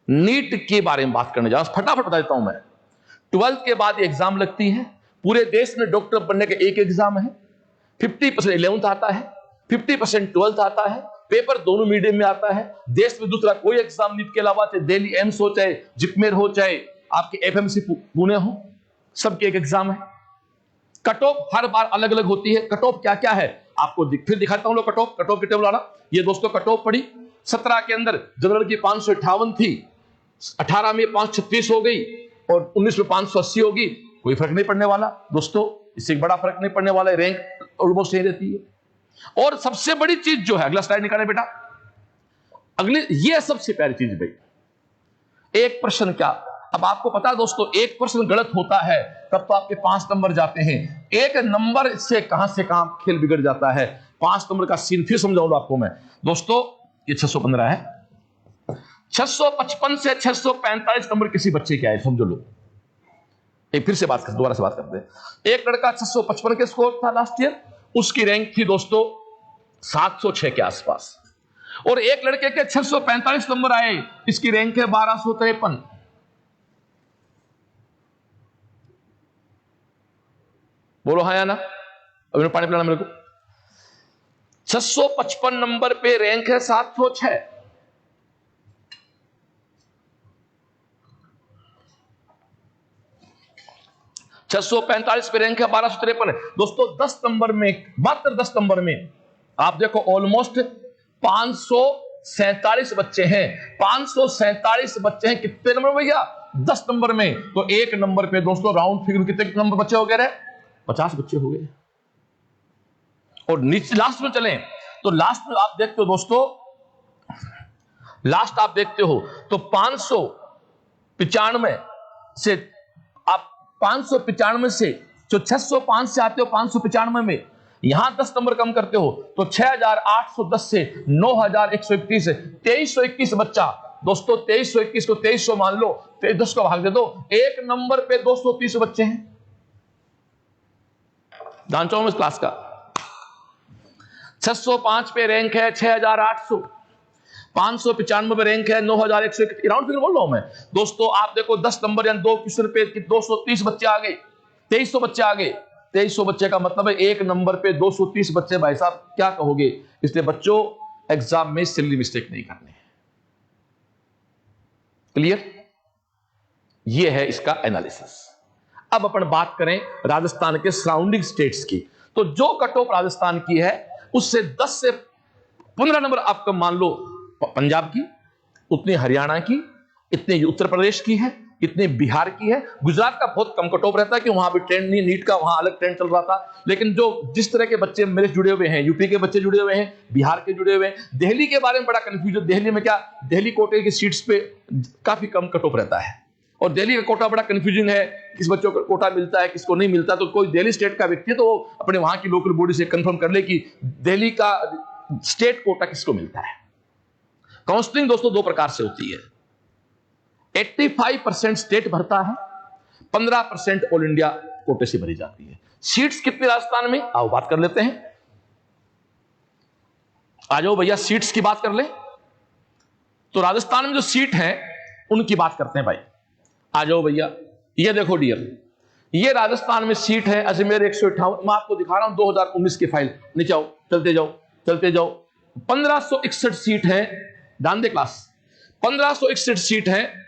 नीट के बारे में बात करने जा रहा हूं। फटाफट बता देता हूं मैं। 12th के बाद एग्जाम लगती है पूरे देश में। डॉक्टर बनने का एक एग्जाम है, 50% 11th आता है, 50% 12th आता है। पेपर दोनों मीडियम में आता है। देश में दूसरा कोई एग्जाम नीट के अलावा, चाहे दिल्ली एम्स हो, चाहे जिपमेर हो, चाहे आपके एफएमसी पुणे हो, सबके एक एग्जाम है। कट ऑफ हर बार अलग अलग होती है। कट ऑफ क्या क्या है आपको फिर दिखाता हूं। कट ऑफ की टेबल आना। ये दोस्तों कट ऑफ पड़ी 17 के अंदर जनरल की 558 थी, 18 में 536 हो गई और 19 में 580 होगी। कोई फर्क नहीं पड़ने वाला दोस्तों, इससे बड़ा फर्क नहीं पड़ने वाला है, रैंक ऑलमोस्ट सही रहती है। और सबसे बड़ी चीज जो है, अगला स्लाइड निकालें बेटा, अगली, ये सबसे प्यारी चीज भाई, एक प्रश्न क्या, अब आपको पता है दोस्तों, एक प्रश्न गलत होता है तब तो आपके 5 नंबर जाते हैं। एक नंबर से कहां खेल बिगड़ जाता है। 5 नंबर का सीन फिर समझाऊंगा आपको मैं दोस्तों। ये 615 है। 655 से 645 नंबर किसी बच्चे के आए, समझो लो। एक फिर से दोबारा से बात करते हैं। एक लड़का 655 के स्कोर था लास्ट ईयर, उसकी रैंक थी दोस्तों 706 के आसपास। और एक लड़के के 645 नंबर आए, इसकी रैंक है 1253। बोलो हाँ या ना। अभी पानी पिलाना मेरे को। 655 नंबर पे रैंक है 706। पे रैंक है 1253 दोस्तों। 10 नंबर में, मात्र 10 नंबर में आप देखो ऑलमोस्ट 547 बच्चे हैं। 547 बच्चे हैं कितने नंबर भैया? 10 नंबर में। तो एक नंबर पे दोस्तों राउंड फिगर कितने नंबर बच्चे हो गए? 50 बच्चे हो गए। और नीचे लास्ट में चलें तो लास्ट में आप देखते हो दोस्तों, लास्ट आप देखते हो तो 595 से आप 595 से जो 605 से आते हो 595 में, यहां 10 नंबर कम करते हो तो 6810 से 9131 है। 2321 बच्चा दोस्तों। 2321 को 2300 मान लो, 10 को भाग दे दो, एक नंबर पे 230 बच्चे हैं। ध्यान चाहूं इस क्लास का। 605 पे रैंक है 6800, 595 पे रैंक है 9101, राउंड फिगर बोल रहा हूं मैं दोस्तों। आप देखो 10 नंबर यानी 2 क्वेश्चन पे 230 बच्चे आ गए, 2300 बच्चे आ गए। 2300 बच्चे का मतलब है एक नंबर पे 230 बच्चे। भाई साहब क्या कहोगे? इसलिए बच्चों एग्जाम में सिली मिस्टेक नहीं करनी है। क्लियर? ये है इसका एनालिसिस। अब अपन बात करें राजस्थान के सराउंडिंग स्टेट्स की, तो जो कट ऑफ राजस्थान की है उससे 10 से 15 नंबर आपका मान लो पंजाब की, उतनी हरियाणा की, इतने उत्तर प्रदेश की है, इतने बिहार की है। गुजरात का बहुत कम कट ऑफ रहता है कि वहां भी ट्रेंड नहीं, नीट का वहां अलग ट्रेंड चल रहा था। लेकिन जो जिस तरह के बच्चे मेरे जुड़े हुए हैं, यूपी के बच्चे जुड़े हुए हैं, बिहार के जुड़े हुए हैं, दिल्ली के बारे में बड़ा कंफ्यूजन। दिल्ली में क्या, दिल्ली कोटे की सीट्स पे काफी कम कट ऑफ रहता है और दिल्ली का कोटा बड़ा कंफ्यूजन है, किस बच्चों को कोटा मिलता है किसको नहीं मिलता। तो कोई दिल्ली स्टेट का व्यक्ति है तो वो अपने वहां की लोकल बॉडी से कंफर्म कर ले कि दिल्ली का स्टेट कोटा किसको मिलता है। काउंसलिंग दोस्तों 2 प्रकार से होती है। 85% स्टेट भरता है, 15% ऑल इंडिया कोटे से भरी जाती है। सीट्स कितनी राजस्थान में, आओ बात कर लेते हैं। आ जाओ भैया सीट्स की बात कर ले। तो राजस्थान में जो सीट है उनकी बात करते हैं भाई। आ जाओ भैया, ये देखो डियर, ये राजस्थान में सीट है अजमेर 158। मैं आपको दिखा रहा हूं 2019 की फाइल। नीचे आओ, चलते जाओ चलते जाओ। 1561 सीट है, ध्यान दे क्लास, 1561 सीट है,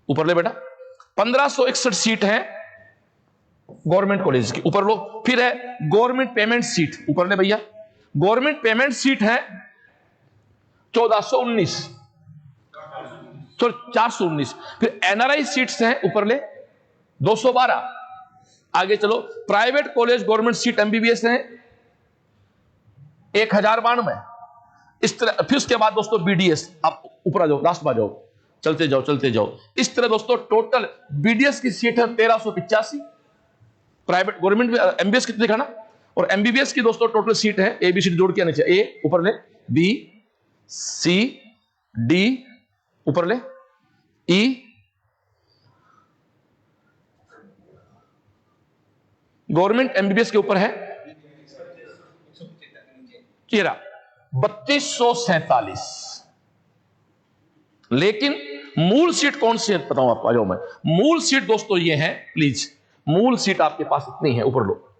ऊपर ले बेटा, 1561 सीट है गवर्नमेंट कॉलेज की, ऊपर लो। फिर है गवर्नमेंट पेमेंट सीट, ऊपर ले भैया, गवर्नमेंट पेमेंट सीट है 1419, 419। फिर एनआरआई सीट्स हैं, ऊपर ले 212। आगे चलो, private college government seat MBBS हैं 1092। इस तरह फिर उसके बाद दोस्तों बीडीएस, आप ऊपर आ जाओ, लास्ट में आ जाओ, चलते जाओ चलते जाओ। इस तरह दोस्तों टोटल बीडीएस की सीट है 1385, प्राइवेट गवर्नमेंट में एमबीबीएस कितने दिखाना, और एमबीबीएस की दोस्तों टोटल सीट है एबीसीडी जोड़ के नीचे, ए ऊपर ले, बी सी डी ऊपर ले, ई, गवर्नमेंट एमबीबीएस के ऊपर है 3247। लेकिन मूल सीट कौन सी है बताऊं आपको, आ जाओ मैं। मूल सीट दोस्तों ये है, प्लीज, मूल सीट आपके पास इतनी है, ऊपर लो।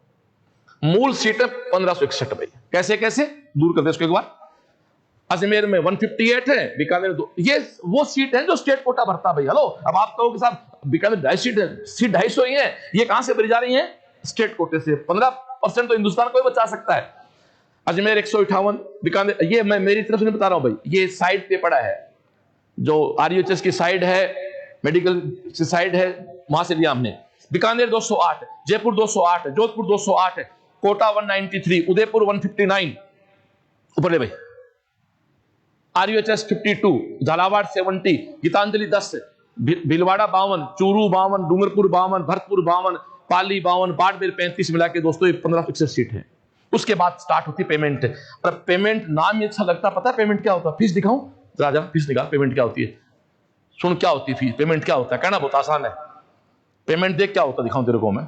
मूल सीट है 1561 भाई। कैसे कैसे दूर कर दे इसको एक बार। अजमेर में 158 है, बीकानेर 2। ये वो सीट है जो स्टेट कोटा भरता भाई। हेलो, अब आप कहोगे साहब बीकानेर 250 सीट है, सीट 250 ही है, ये कहां से भरी जा रही है? स्टेट कोटे से। 15% तो हिंदुस्तान को ही बचा सकता है। अजमेर 158, बीकानेर, ये मैं मेरी तरफ से नहीं बता रहा हूं भाई, ये साइड पे पड़ा है, जो आरयूएचएस की साइड है, मेडिकल की साइड है, वहां से लिया हमने। बीकानेर 208, जयपुर 208, जोधपुर 208, कोटा 193, उदयपुर 159, ऊपर ले भाई। आरयूएचएस 52, झालावाड़ 70, गीतांजलि 10, भीलवाड़ा 52, चूरू 52, डूंगरपुर 52, भरतपुर 52, पाली 52, बाड़मेर 35, मिला के दोस्तों ये 1561 सीट है। उसके बाद स्टार्ट होती पेमेंट। और पेमेंट नाम ही अच्छा लगता, पता है पेमेंट क्या होता है? फीस दिखाऊं राजा, फीस दिखा, पेमेंट क्या होती है, सुन क्या होती है फीस, पेमेंट क्या होता है, कहना बहुत आसान है। पेमेंट देख क्या होता है, दिखाऊं तेरे को मैं।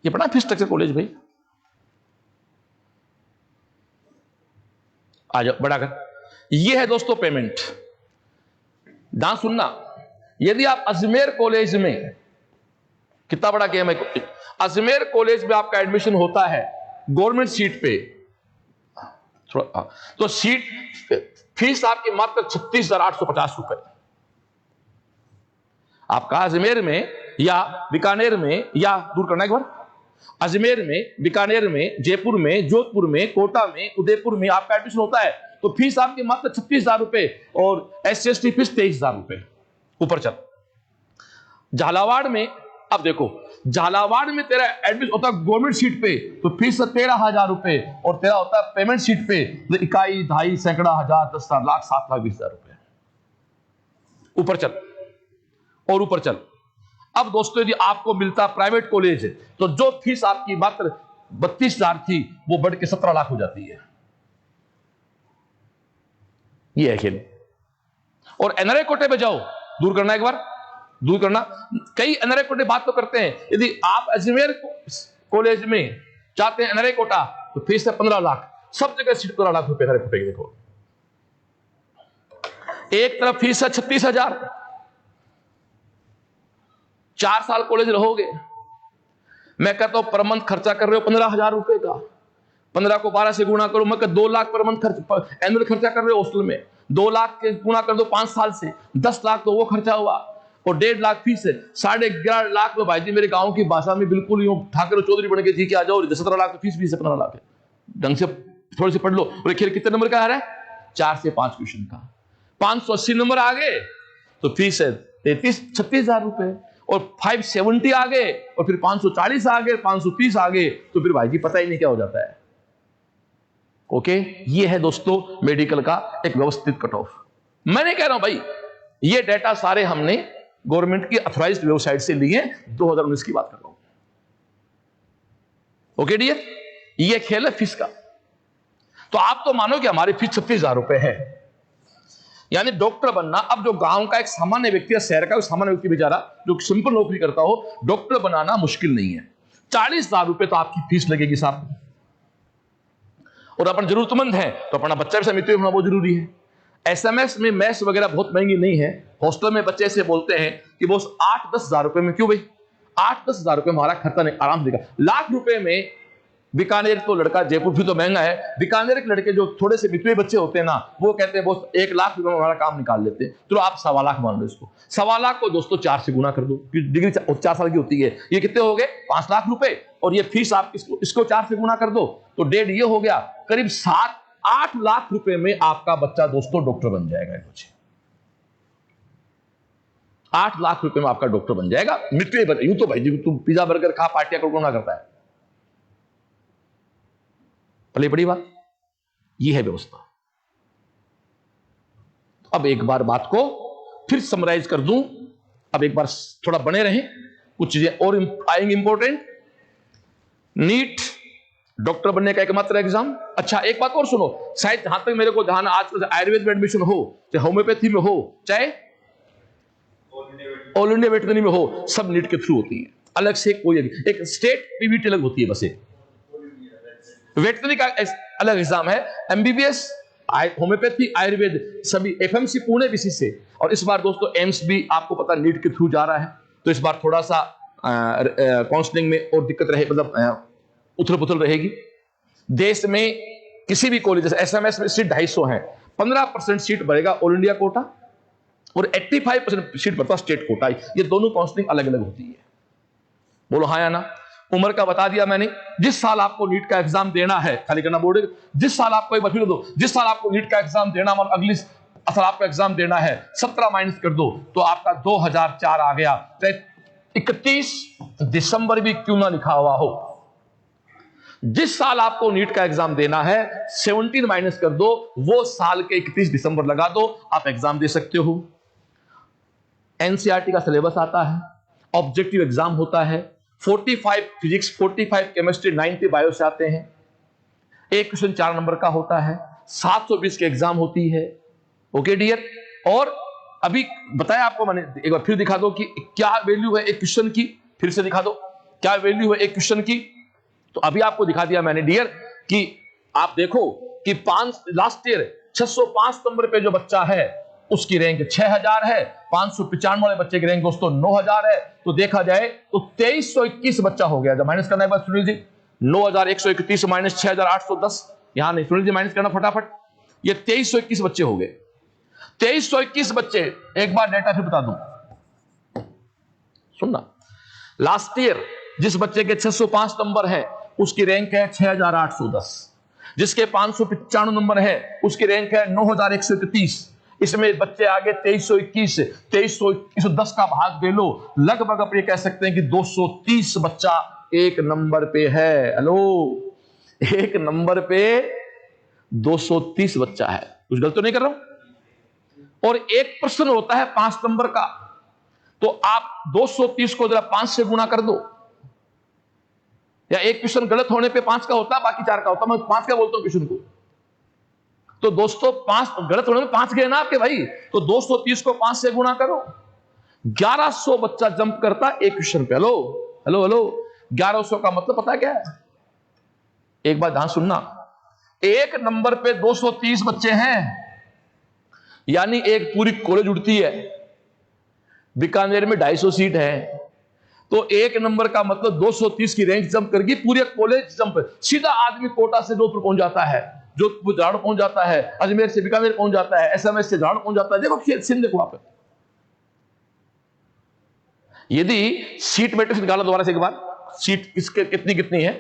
ये पढ़ा फीस स्ट्रक्चर कॉलेज भाई, आ जाओ बड़ा कर। ये है दोस्तों पेमेंट। ध्यान सुनना, यदि आप अजमेर कॉलेज में, कितना बड़ा गेम है, अजमेर कॉलेज में आपका एडमिशन होता है गवर्नमेंट सीट पे, तो सीट फीस आपकी मात्र 36,850 रुपए। आपका अजमेर में या बीकानेर में, या दूर करना एक बार, अजमेर में, बीकानेर में, जयपुर में, जोधपुर में, कोटा में, उदयपुर में आपका एडमिशन होता है, तो फीस आपकी मात्र 36,000 रुपए, और SC/ST फीस 23,000 रुपए। ऊपर चल, झालावाड़ में, अब देखो झालावाड़ में तेरा एडमिशन होता है गवर्नमेंट सीट पे, तो फीस 13,000 रुपए, और तेरा होता है पेमेंट सीट पे तो इकाई, ढाई, सैकड़ा, हजार, 10,000, लाख, 7,20,000 रुपए। ऊपर चल, और ऊपर चल। अब दोस्तों यदि आपको मिलता प्राइवेट कॉलेज है, तो जो फीस आपकी मात्र 32,000 थी, वो बढ़ के 17 लाख हो जाती है। ये है खेल। और एनआरआई कोटे पे जाओ, दूर करना एक बार, दूर करना। कई एनआरआई कोटे बात तो करते हैं, यदि आप अजमेर कॉलेज में चाहते हैं एनआरआई कोटा, तो फीस है 15 लाख, सब जगह सीट 15 लाख रुपए एनआरआई कोटे की। देखो एक तरफ फीस है 36,000, 4 साल कॉलेज रहोगे। मैं कहता हूं पर मंथ खर्चा कर रहे हो 15,000 रुपए का, 15 को 12 से गुणा करो, मैं कहता 2 लाख पर मंथ खर्च, एनुअल खर्चा कर रहे हो हॉस्टल में, 2 लाख के गुणा कर दो 5 साल से, 10 लाख तो वो खर्चा हुआ, और 1.5 लाख फीस है, 11.5 लाख में भाई जी मेरे गांव की भाषा में बिल्कुल यूं ठाकर चौधरी बन के थी कि आ जाओ, 17 लाख तो फीस भी है, 15 लाख है, ढंग से थोड़ी सी पढ़ लो। और खेल कितने नंबर का आ रहा है? 4 से 5 क्वेश्चन का, 580 नंबर आ गए तो फीस है 36,000 रुपए, और 570 आ गए, और फिर 540 आ गए, 530 आ गए, तो फिर भाई जी पता ही नहीं क्या हो जाता है। ओके, ये है दोस्तों मेडिकल का एक व्यवस्थित कट ऑफ। मैं नहीं कह रहा हूं भाई, ये डेटा सारे हमने गवर्नमेंट की अथॉराइज्ड वेबसाइट से लिए, 2019 की बात कर रहा हूं। ओके डियर, ये खेल है फीस का। तो आप तो मानो कि हमारी फीस 36,000 रुपए है, यानी डॉक्टर बनना, अब जो गांव का एक सामान्य व्यक्ति है, शहर का सामान्य व्यक्ति बेचारा जो सिंपल नौकरी करता हो, डॉक्टर बनाना मुश्किल नहीं है। 40,000 रुपए तो आपकी फीस लगेगी साहब। और अपन जरूरतमंद हैं तो अपना बच्चा भी मित्र होना बहुत जरूरी है। एसएमएस में मैथ्स वगैरह बहुत महंगी नहीं है। हॉस्टल में बच्चे ऐसे बोलते हैं कि बॉस 8-10 हजार रुपए में, क्यों भाई 8-10 हजार रुपए में हमारा खर्चा नहीं आराम से देगा। लाख रुपए में बीकानेर तो लड़का, जयपुर भी तो महंगा है, बीकानेर के लड़के जो थोड़े से बितवे बच्चे होते हैं ना, वो कहते हैं बॉस 1 लाख रुपए में हमारा काम निकाल लेते हैं। तो आप 1.25 लाख मान लो इसको, 1.25 लाख को दोस्तों 4 से गुना कर दो, डिग्री 4 साल की होती है, ये कितने हो गए 5 लाख रुपए। और ये फीस आप इसको 4 से गुना कर दो तो 1.5 ये हो गया, करीब 7-8 लाख रुपए में आपका बच्चा दोस्तों डॉक्टर बन जाएगा। 8 लाख रुपए में आपका डॉक्टर बन जाएगा। मित्र यूं तो भाई तुम पिज्जा बर्गर खा पार्टियां करो करता है, भले बड़ी बात, ये है व्यवस्था। अब एक बार बात को फिर समराइज कर दूं, अब एक बार थोड़ा बने रहें, कुछ चीजें और आएंगी इंपॉर्टेंट। नीट डॉक्टर बनने का एकमात्र एग्जाम। अच्छा एक बात और सुनो, शायद जहां तक मेरे को ध्यान, आजकल आयुर्वेद में एडमिशन हो, चाहे होम्योपैथी में हो, चाहे ऑल इंडिया वेटरनरी में हो, सब नीट के थ्रू होती है। अलग से कोई एक स्टेट पीवीटी अलग होती है, बस एक वेटरनरी का अलग एग्जाम है। एमबीबीएस, होम्योपैथी, आयुर्वेद सभी एफएमसी पुणे बीसी से। और इस बार दोस्तों एम्स भी आपको पता नीट के थ्रू जा रहा है, तो इस बार थोड़ा सा काउंसलिंग में और दिक्कत रहे, मतलब उथल पुथल रहेगी। देश में किसी भी कॉलेज, जैसे एसएमएस में सीट 250 है, 15% सीट बढ़ेगा ऑल इंडिया कोटा और 85% सीट बढ़ता स्टेट कोटा। ये दोनों काउंसलिंग अलग अलग होती है। बोलो हाँ या ना। उम्र का बता दिया मैंने। जिस साल आपको नीट का एग्जाम देना है, खाली करना बोर्ड, जिस साल आपको, एक बार फिर दो, जिस साल आपको नीट का एग्जाम देना, मतलब अगली साल आपको एग्जाम देना है, 17 माइनस कर दो तो आपका 2004 आ गया। 31 दिसंबर भी क्यों ना लिखा हुआ हो, जिस साल आपको नीट का एग्जाम देना है 17 माइनस कर दो, वो साल के 31 दिसंबर लगा दो, आप एग्जाम दे सकते हो। एनसीईआरटी का सिलेबस आता है, ऑब्जेक्टिव एग्जाम होता है, 45 फिजिक्स, 45 केमिस्ट्री, 90 बायो से आते हैं। एक क्वेश्चन 4 नंबर का होता है, 720 की एग्जाम होती है। Okay dear. और अभी बताया आपको मैंने, एक बार फिर दिखा दो कि क्या वैल्यू है एक क्वेश्चन की, फिर से दिखा दो क्या वैल्यू है एक क्वेश्चन की। तो अभी आपको दिखा दिया मैंने डियर कि आप देखो कि लास्ट ईयर 605 नंबर पे जो बच्चा है उसकी रैंक 6000 है, 595 वाले बच्चे की रैंक दोस्तों 9000 है। तो देखा जाए तो 2321 बच्चा हो गया। जब माइनस करना है बस सुनील जी, 9131 माइनस 6810, यहां नहीं सुनील जी माइनस करना फटाफट, ये 2321 बच्चे हो गए। 2321 बच्चे, एक बार डेटा फिर बता दूं, सुनना। लास्ट ईयर जिस बच्चे के 605 नंबर है उसकी रैंक है 6810, जिसके 595 नंबर है उसकी रैंक है 9131। इसमें बच्चे आगे 2321, 2310 का भाग दे लो, लगभग आप ये कह सकते हैं कि 230 बच्चा एक नंबर पे है। हेलो, एक नंबर पे 230 बच्चा है, कुछ गलत तो नहीं कर रहा हूं। और एक प्रश्न होता है 5 नंबर का, तो आप 230 को जरा 5 से गुणा कर दो, या एक क्वेश्चन गलत होने पे 5 का होता है, बाकी 4 का होता है, मैं 5 का बोलता हूं क्वेश्चन को। तो दोस्तों 5 गलत होने में 5 गए ना आपके भाई, तो 230 को 5 से गुणा करो, 1100 बच्चा जंप करता एक क्वेश्चन पे। हेलो हेलो हेलो, 1100 का मतलब पता क्या है? एक बात ध्यान सुनना, एक नंबर पे 230 बच्चे हैं, यानी एक पूरी कॉलेज उड़ती है। बीकानेर में 250 सीट है, तो एक नंबर का मतलब 230 की रैंक जंप करके पूरे कॉलेज जंप, सीधा आदमी कोटा से जोधपुर पहुंच जाता है, जोधपुर झाड़ पहुंच जाता है, अजमेर से बीकानेर पहुंच जाता है, एसएमएस से झाड़ पहुंच जाता है। देखो सीन देखो आप, यदि सीट मैट्रिक्स निकाला दोबारा से एक बार, सीट किसके कितनी कितनी है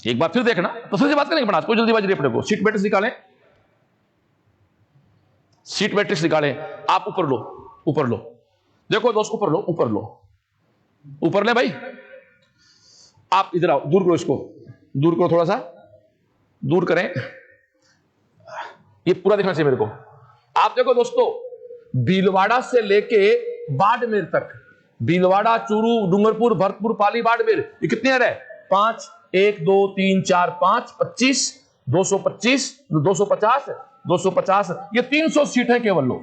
एक बार फिर देखना, तो सबसे बात करेंगे बना, कोई जल्दीबाजी नहीं अपने को। सीट मैट्रिक्स निकालें, सीट मैट्रिक्स निकालें, आप ऊपर लो, ऊपर लो, देखो दोस्त ऊपर लो, ऊपर लो, ऊपर ले भाई, आप इधर आओ, दूर करो इसको, दूर करो, थोड़ा सा दूर करें, ये पूरा देखना चाहिए मेरे को। आप देखो दोस्तों, भीलवाड़ा से लेके बाड़मेर तक, भीलवाड़ा, चूरू, डूंगरपुर, भरतपुर, पाली, बाड़मेर, ये कितने है? 5, 1 2 3 4 5, 25, 225, 250, 250, ये 300 सीट है केवल। लो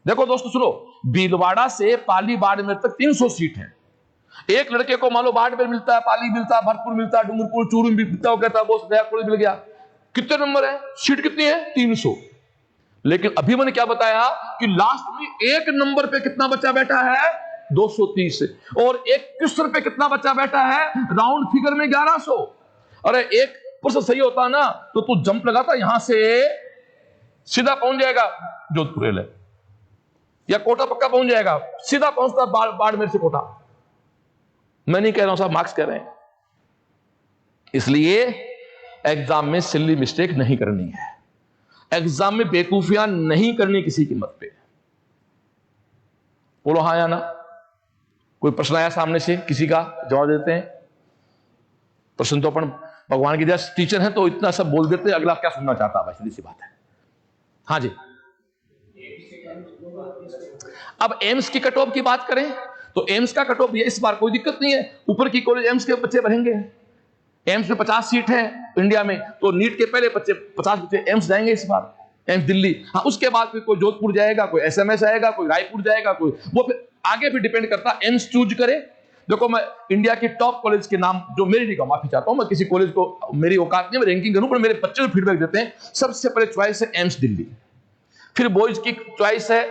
देखो दोस्तों सुनो, भीलवाड़ा से पाली बाड़मेर तक 300 सीट है, एक लड़के को मान लो बाड़मेर मिलता है, पाली मिलता है, भरतपुर मिलता है, डूंगरपुर चूरू मिलता है, वो कहता है बॉस नया कॉलेज मिल गया। कितने नंबर है, सीट कितनी है, 300। लेकिन अभी मैंने क्या बताया कि लास्ट में एक नंबर पे कितना बच्चा बैठा है, 230, और एक क्वेश्चन पे कितना बच्चा बैठा है, राउंड फिगर में 1100। अरे एक प्रश्न सही होता ना तो तू जंप लगाता, यहां से सीधा पहुंच जाएगा जोधपुर रेलवे, या कोटा पक्का पहुंच जाएगा, सीधा पहुंचता बाड़मेर से कोटा। मैं नहीं कह रहा हूं साहब, मार्क्स कह रहे हैं। इसलिए एग्जाम में सिली मिस्टेक नहीं करनी है, एग्जाम में बेवकूफियां नहीं करनी किसी कीमत पे। बोलो हाँ या ना। कोई प्रश्न आया सामने से, किसी का जवाब देते हैं। प्रश्न तो अपन भगवान की जैसे टीचर हैं तो इतना सब बोल देते हैं, अगला क्या सुनना चाहता है, सीधी सी बात है। हाँ जी। अब एम्स की कट ऑफ की बात करें तो एम्स का कट ऑफ इस बार कोई दिक्कत नहीं है, ऊपर की कॉलेज एम्स के बच्चे भरेंगे। एम्स में 50 सीट है इंडिया में, तो नीट के पहले 50 बच्चे एम्स जाएंगे इस बार, एम्स दिल्ली। हाँ, उसके बाद फिर कोई जोधपुर जाएगा, कोई एसएमएस आएगा, कोई रायपुर जाएगा, कोई वो फिर आगे भी डिपेंड करता है एम्स चूज करे। देखो मैं इंडिया की टॉप कॉलेज के नाम जो मेरी नहीं, माफी चाहता हूं, मैं किसी कॉलेज को, मेरी औकात नहीं मैं रैंकिंग करूं, पर मेरे बच्चे फीडबैक देते हैं। सबसे पहले चॉइस है एम्स दिल्ली, फिर बॉयज की चॉइस है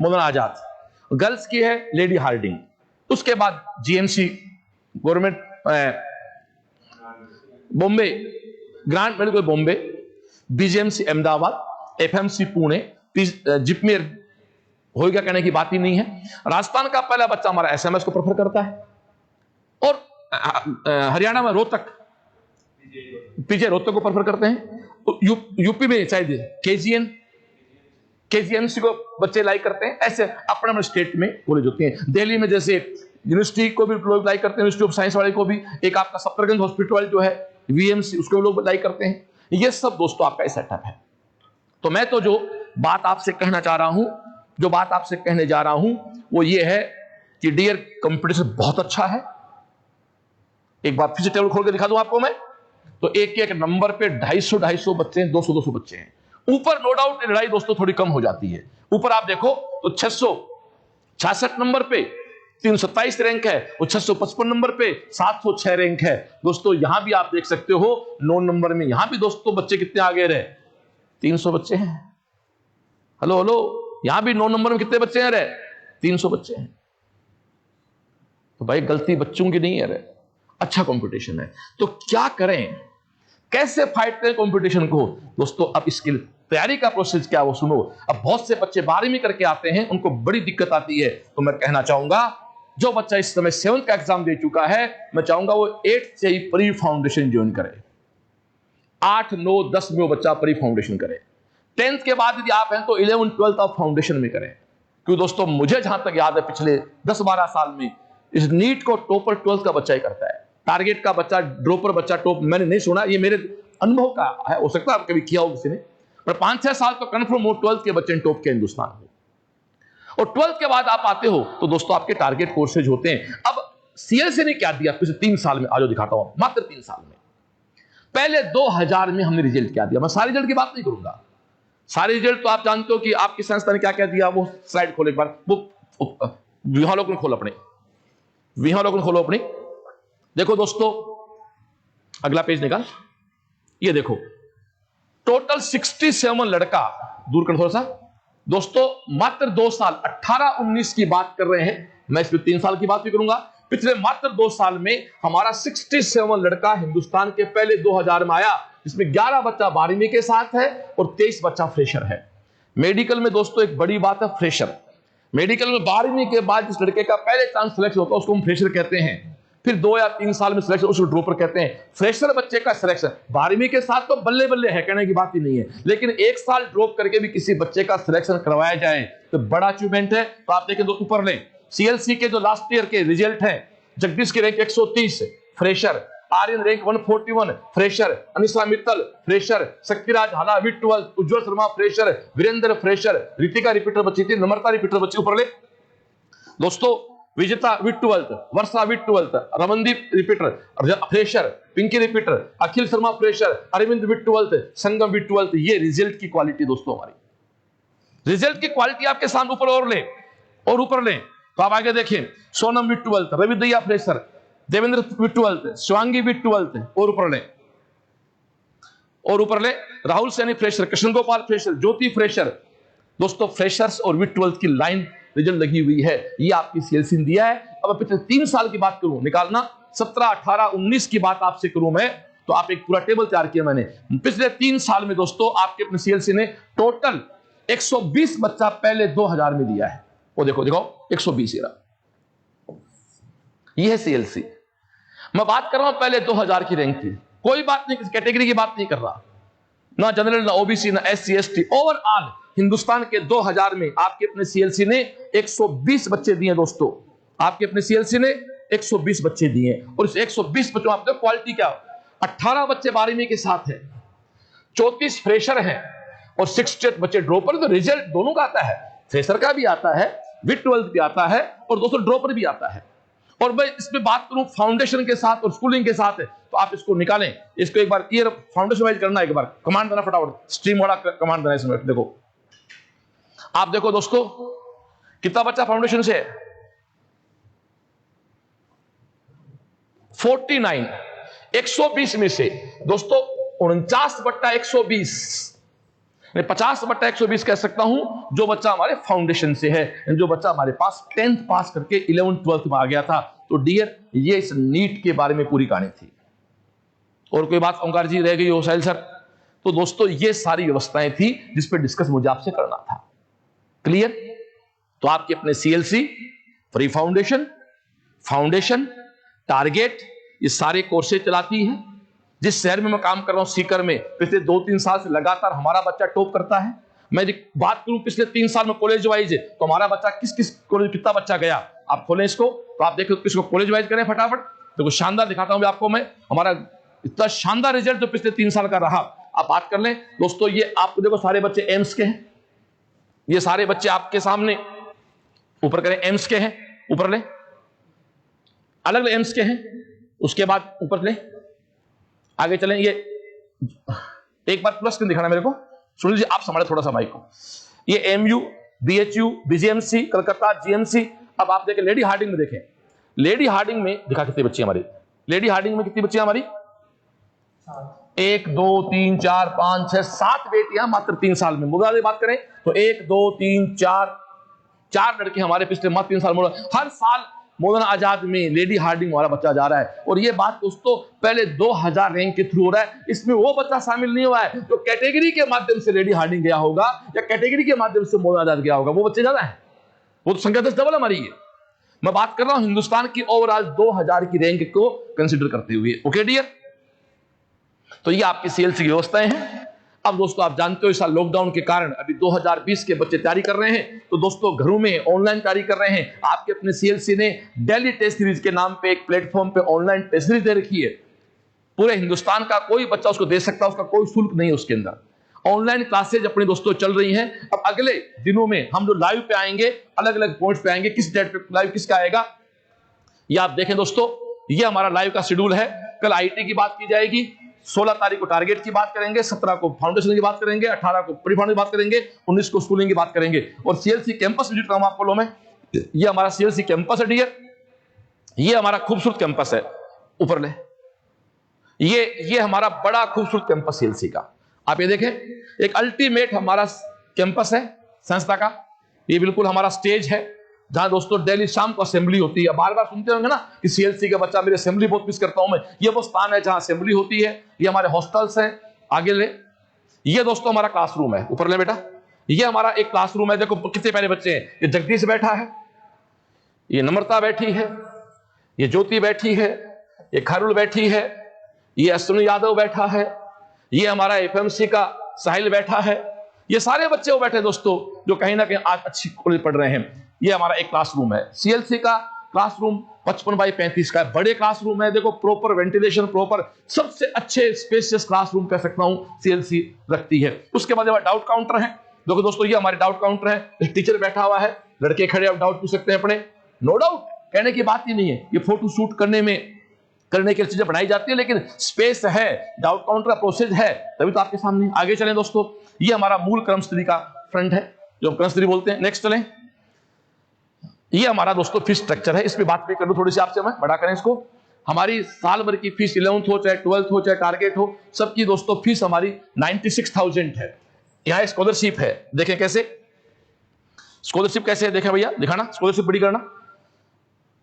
मौलाना आजाद, गर्ल्स की है लेडी हार्डिंग, उसके बाद GMC government Bombay, Grant medical Bombay, BJMC Ahmedabad, FMC Pune, JIPMER होएगा कहने की बात ही नहीं है। राजस्थान का पहला बच्चा हमारा एसएमएस को प्रेफर करता है, और हरियाणा में रोहतक, पीजे रोहतक को प्रेफर करते हैं। यूपी में शायद केजीएमसी को बच्चे लाइक करते हैं। ऐसे अपने अपने स्टेट में कॉलेज होते हैं। दिल्ली में जैसे यूनिवर्सिटी को भी लोग लाइक करते हैं, यूनिवर्सिटी ऑफ साइंस वाले को भी, एक आपका सफदरजंग हॉस्पिटल वाले जो है वीएमसी, उसको लोग लाइक करते हैं। ये सब दोस्तों आपका सेटअप है। तो मैं तो जो बात आपसे कहना चाह रहा हूं, जो बात आपसे कहने जा रहा हूं वो ये है कि डियर कंपटीशन बहुत अच्छा है। एक बार फिर से टेबल खोल के दिखा दूं आपको मैं, तो एक एक नंबर पे 250 बच्चे हैं, 200 बच्चे हैं। ऊपर नो डाउट लड़ाई दोस्तों थोड़ी कम हो जाती है। ऊपर आप देखो तो 666 नंबर पे 327 रैंक है, और 655 नंबर पे 706 रैंक है। दोस्तों यहां भी आप देख सकते हो 9 नंबर में, यहां भी दोस्तों बच्चे कितने आगे रहे, 300 बच्चे हैं। हेलो, यहां भी 9 नंबर में कितने बच्चे हैं रे, 300 बच्चे हैं। तो भाई गलती बच्चों की नहीं है रे, अच्छा कंपटीशन है। तो क्या करें, कैसे फाइट करें कंपटीशन को दोस्तों। अब इसकी तैयारी का प्रोसेस क्या वो सुनो। अब बहुत से बच्चे 12वीं करके आते हैं, उनको बड़ी दिक्कत आती है। तो मैं कहना चाहूंगा जो बच्चा इस समय 7th का एग्जाम दे चुका है, मैं चाहूंगा वो 8th से ही प्री फाउंडेशन ज्वाइन करे। 8, 9, 10 में वो बच्चा प्री फाउंडेशन करे। 10th के बाद यदि आप हैं तो 11, 12 आप फाउंडेशन में करें। क्योंकि दोस्तों मुझे जहां तक याद है पिछले 10-12 साल में इस नीट को टॉपर 12th का बच्चा ही करता है। टारगेट का बच्चा, ड्रॉपर बच्चा टॉप मैंने नहीं सुना, ये मेरे अनुभव का है, हो सकता है आप कभी किया हो किसी ने, पर 5-6 साल तो कन्फर्म हो 12th के बच्चे टॉप के हिंदुस्तान हो। और 12th के बाद आप आते हो तो दोस्तों आपके टारगेट कोर्सेज होते हैं। अब सीएलसी ने क्या दिया पिछले 3 साल में, आज दिखाता हूं, मात्र 3 साल में। पहले 2000 में हमने रिजल्ट क्या दिया, मैं सारे रिजल्ट की बात नहीं करूंगा। सारे रिजल्ट तो आप जानते हो कि आपकी संस्था ने क्या क्या दिया। वो स्लाइड खोलो एक बार, वो विहालोकन खोलो अपने, विहालोकन खोलो अपनी। देखो दोस्तों अगला पेज निकाल, ये देखो टोटल 67 लड़का, दूर कर थोड़ा सा दोस्तों, मात्र 2 साल 18-19 की बात कर रहे हैं, मैं इसमें 3 साल की बात भी करूंगा। पिछले मात्र 2 साल में हमारा 67 लड़का हिंदुस्तान के पहले 2000 में आया, जिसमें 11 बच्चा 12वीं के साथ है और 23 बच्चा फ्रेशर है। मेडिकल में दोस्तों एक बड़ी बात है फ्रेशर। मेडिकल में 12वीं के बाद जिस लड़के का पहले चांस सिलेक्शन होता है उसको हम फ्रेशर कहते हैं। फिर 2 या 3 साल में सिलेक्शन उसको ड्रॉपर कहते हैं। फ्रेशर बच्चे का सिलेक्शन 12वीं के साथ तो बल्ले बल्ले है, कहने की बात ही नहीं है, लेकिन 1 साल ड्रॉप करके भी किसी बच्चे का सिलेक्शन करवाया जाए तो बड़ा अचीवमेंट है। तो आप देखें दोस्तों ऊपर लें, सीएलसी के जो लास्ट ईयर के रिजल्ट हैं, जगदीश की rank 130 fresher, Aryan rank 141 fresher, Anisha Mittal fresher, Shaktiraj Hala with 12, Ujjwal Sharma fresher, Virendra fresher, Ritika repeater बच्ची थी, नम्रता रिपीटर बच्ची। ऊपर ले दोस्तों, Vijeta with 12, Varsha with 12, Ramandeep repeater fresher, Pinky repeater, Akhil Sharma fresher, Arvind with 12, Sangam with 12। ये रिजल्ट की क्वालिटी दोस्तों, हमारी रिजल्ट की क्वालिटी आपके सामने ऊपर और ले, और ऊपर ले। तो आप आगे देखें, Sonam with 12th, Ravi Dahiya fresher, Devendra with 12th, Shivangi with 12th, और ऊपर ले Rahul Saini fresher, Krishna Gopal fresher, Jyoti fresher. दोस्तों फ्रेशर्स और विद 12th की लाइन रिजल्ट लगी हुई है, ये आपकी सीएलसी ने दिया है। अब पिछले 3 साल की बात करूं, निकालना 17, 18, 19 की बात आपसे करूं मैं, तो आप एक पूरा टेबल तैयार किया मैंने। पिछले 3 साल में दोस्तों आपके अपने सीएलसी ने टोटल 120 बच्चा पहले 2000 में दिया है। वो देखो देखो 120, ये है सीएलसी। मैं बात कर रहा हूं पहले 2000 की रैंक की, कोई बात नहीं, किसी कैटेगरी की बात नहीं कर रहा, ना जनरल, ना ओबीसी, ना एससी एसटी, ओवरऑल हिंदुस्तान के 2000 में आपके अपने सीएलसी ने 120 बच्चे दिए दोस्तों। आपके अपने सीएलसी ने 120 बच्चे दिए, और इस 120 बच्चों में क्वालिटी क्या, 18 बच्चे 12वीं के साथ है, 34 फ्रेशर हैं और 68 बच्चे ड्रॉपर। तो रिजल्ट दोनों का आता है, फ्रेशर का भी आता है, विद 12th भी आता है, और दोस्तों ड्रॉपर भी आता है। और मैं इसमें बात करूं फाउंडेशन के साथ और स्कूलिंग के साथ है, तो आप इसको निकालें, इसको एक बार ईयर फाउंडेशन वाइज करना, एक बार कमांड देना फटाफट, स्ट्रीम वाला कमांड देना इसमें। देखो आप देखो दोस्तों कितना बच्चा फाउंडेशन से है, 49, 120 में से दोस्तों 49/120, 50/120 कह सकता हूं, जो बच्चा हमारे फाउंडेशन से है, जो बच्चा हमारे पास 10th पास करके 11th 12th में आ गया था। तो डियर ये इस नीट के बारे में पूरी कहानी थी। और कोई बात ओंकार जी रह गई हो साहिल सर? तो दोस्तों ये सारी व्यवस्थाएं थी जिस पर डिस्कस मुझे आपसे करना था। क्लियर? तो आपके अपने CLC, free foundation, foundation, target, ये सारे कोर्सेज चलाती है। जिस शहर में मैं काम कर रहा हूं सीकर में, पिछले 2-3 साल से लगातार हमारा बच्चा टॉप करता है। मैं बात करूं पिछले 3 साल में कॉलेज वाइज, तो हमारा बच्चा किस किस कॉलेज कितना बच्चा गया, आप खोलें इसको तो आप देखो किसको कॉलेज वाइज करें फटाफट। देखो शानदार दिखाता हूं आपको मैं, हमारा इतना शानदार रिजल्ट जो पिछले 3 साल का रहा, आप बात कर लें दोस्तों। ये आपको देखो सारे बच्चे एम्स के हैं, ये सारे बच्चे आपके सामने, ऊपर करें एम्स के हैं, ऊपर ले अलग एम्स के हैं, उसके बाद ऊपर ले आगे चलें। ये एक बार प्लस दिखाना मेरे को, सुन लीजिए आप, संभाले थोड़ा सा माइक को। ये MU, BHU, BGMC, Calcutta, GMC. अब आप देखें लेडी हार्डिंग में, देखें लेडी हार्डिंग में दिखा कितने बच्चे हमारे, लेडी हार्डिंग में कितनी बच्चियां हमारी, 1 2 3 4 5 6 7 बेटियां मात्र 3 साल में। मुद्दा बात करें तो 1 2 3 4 लड़के हमारे पिछले मात्र 3 साल। हर साल मौलाना आजाद में लेडी हार्डिंग वाला बच्चा जा रहा है, और ये बात दोस्तों पहले 2000 रैंक के थ्रू हो रहा है। इसमें वो बच्चा शामिल नहीं हुआ है जो कैटेगरी के माध्यम से लेडी हार्डिंग गया होगा या कैटेगरी के माध्यम से मौलाना आजाद गया होगा, वो बच्चे ज्यादा है, वो तो संख्या 10 डबल हमारी है। मैं बात कर रहा हूं हिंदुस्तान की ओवरऑल 2000 की रैंक को कंसिडर करते हुए। ओके डियर, तो ये आपकी सीएलसी की व्यवस्थाएं हैं। अब दोस्तों आप जानते हो इस साल लॉकडाउन के कारण अभी 2020 के बच्चे तैयारी कर रहे हैं, तो दोस्तों घरों में ऑनलाइन तैयारी कर रहे हैं। आपके अपने सीएलसी ने डेली टेस्ट सीरीज के नाम पे एक प्लेटफॉर्म पे ऑनलाइन टेस्ट सीरीज दे रखी है। पूरे हिंदुस्तान का कोई बच्चा उसको दे सकता है, उसका कोई शुल्क नहीं है उसके अंदर। ऑनलाइन क्लासेज अपने दोस्तों चल रही हैं। अब अगले दिनों में हम जो लाइव पे आएंगे, अलग अलग पॉइंट्स पे आएंगे, किस डेट पे लाइव किसका आएगा ये आप देखें दोस्तों। ये हमारा लाइव का शेड्यूल है। कल आईटी की बात की जाएगी, 16 तारीख को टारगेट की बात करेंगे, 17 को फाउंडेशन की बात करेंगे, 18 को प्री फाउंडेशन की बात करेंगे, 19 को स्कूलिंग की बात करेंगे। और सीएलसी कैंपस विजिट कराऊंगा आपको लो में। ये हमारा सीएलसी कैंपस है डियर, ये हमारा खूबसूरत कैंपस है, ऊपर ले। ये हमारा बड़ा खूबसूरत कैंपस सीएलसी का, आप ये देखें, एक अल्टीमेट हमारा कैंपस है संस्था का। ये बिल्कुल हमारा स्टेज है जहां दोस्तों डेली शाम को असेंबली होती है। बार बार सुनते होंगे ना कि सीएलसी का बच्चा मेरी असेंबली बहुत मिस करता हूं मैं। ये वो स्थान है जहां असेंबली होती है। ये हमारे हॉस्टल्स हैं, आगे ले। ये दोस्तों हमारा क्लासरूम है, ऊपर ले बेटा। ये हमारा एक क्लासरूम है, देखो कितने प्यारे बच्चे हैं। ये जगदीश बैठा है, ये नम्रता बैठी है, ये ज्योति बैठी है, ये खारुल बैठी है, ये अश्विनी यादव बैठा है, ये हमारा एफएमसी का साहिल बैठा है। ये सारे बच्चे वो बैठे दोस्तों जो कहीं ना कहीं आज अच्छी कॉलेज पढ़ रहे हैं। ये हमारा एक क्लासरूम है सीएलसी का। क्लासरूम 55x35 का है, बड़े क्लासरूम है। देखो प्रॉपर वेंटिलेशन, प्रॉपर सबसे अच्छे स्पेशियस क्लासरूम कह सकता हूं सीएलसी रखती है। उसके बाद डाउट काउंटर है। देखो दोस्तों ये हमारे डाउट काउंटर है, टीचर बैठा हुआ है, लड़के खड़े आप डाउट पूछ सकते हैं अपने। नो डाउट कहने की बात ही नहीं है, ये फोटो शूट करने की चीजें बनाई जाती है, लेकिन स्पेस है, डाउट काउंटर का प्रोसेस है, तभी तो आपके सामने। आगे चलें दोस्तों, ये हमारा मूल क्रमस्तरी का फ्रंट है जो क्रमस्तरी बोलते हैं। नेक्स्ट चलें, ये हमारा दोस्तों फीस स्ट्रक्चर है। इस पे बात भी कर लूं थोड़ी सी आपसे, मैं बड़ा करें इसको। हमारी साल भर की फीस 11th हो चाहे 12th हो चाहे टारगेट हो, सबकी दोस्तों फीस हमारी 96,000 है। यहाँ स्कॉलरशिप है, देखें कैसे स्कॉलरशिप कैसे है, देखें भैया, दिखाना स्कॉलरशिप बड़ी करना।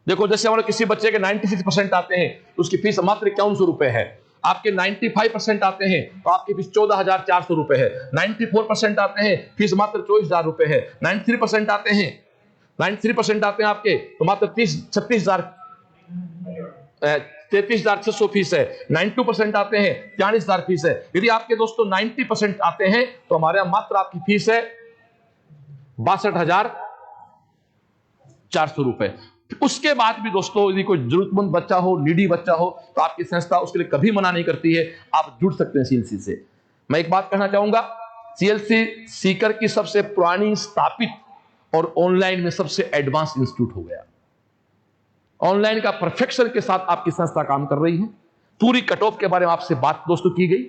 देखो जैसे हमारे किसी बच्चे के 96% आते हैं तो उसकी फीस मात्र 5100 रुपए है। आपके 95% आते हैं तो आपकी फीस 14,400 रुपए है। 94% आते हैं फीस मात्र 24,000 रुपए है। 93% आते हैं 93% आते हैं आपके तो मात्र 33,600 फीस है। 92% आते हैं 43,000 फीस है। यदि आपके दोस्तों 90% आते हैं तो हमारे यहां मात्र आपकी फीस है 62,400 रुपए। उसके बाद भी दोस्तों यदि कोई जरूरतमंद बच्चा हो, नीडी बच्चा हो, तो आपकी संस्था उसके लिए कभी मना नहीं करती है, आप जुड़ सकते हैं सीएलसी से। मैं एक बात कहना चाहूंगा, सीएलसी सीकर की सबसे पुरानी स्थापित और ऑनलाइन में सबसे एडवांस इंस्टीट्यूट हो गया। ऑनलाइन का परफेक्शन के साथ आपकी संस्था काम कर रही है। पूरी कट ऑफ के बारे में आपसे बात दोस्तों की गई।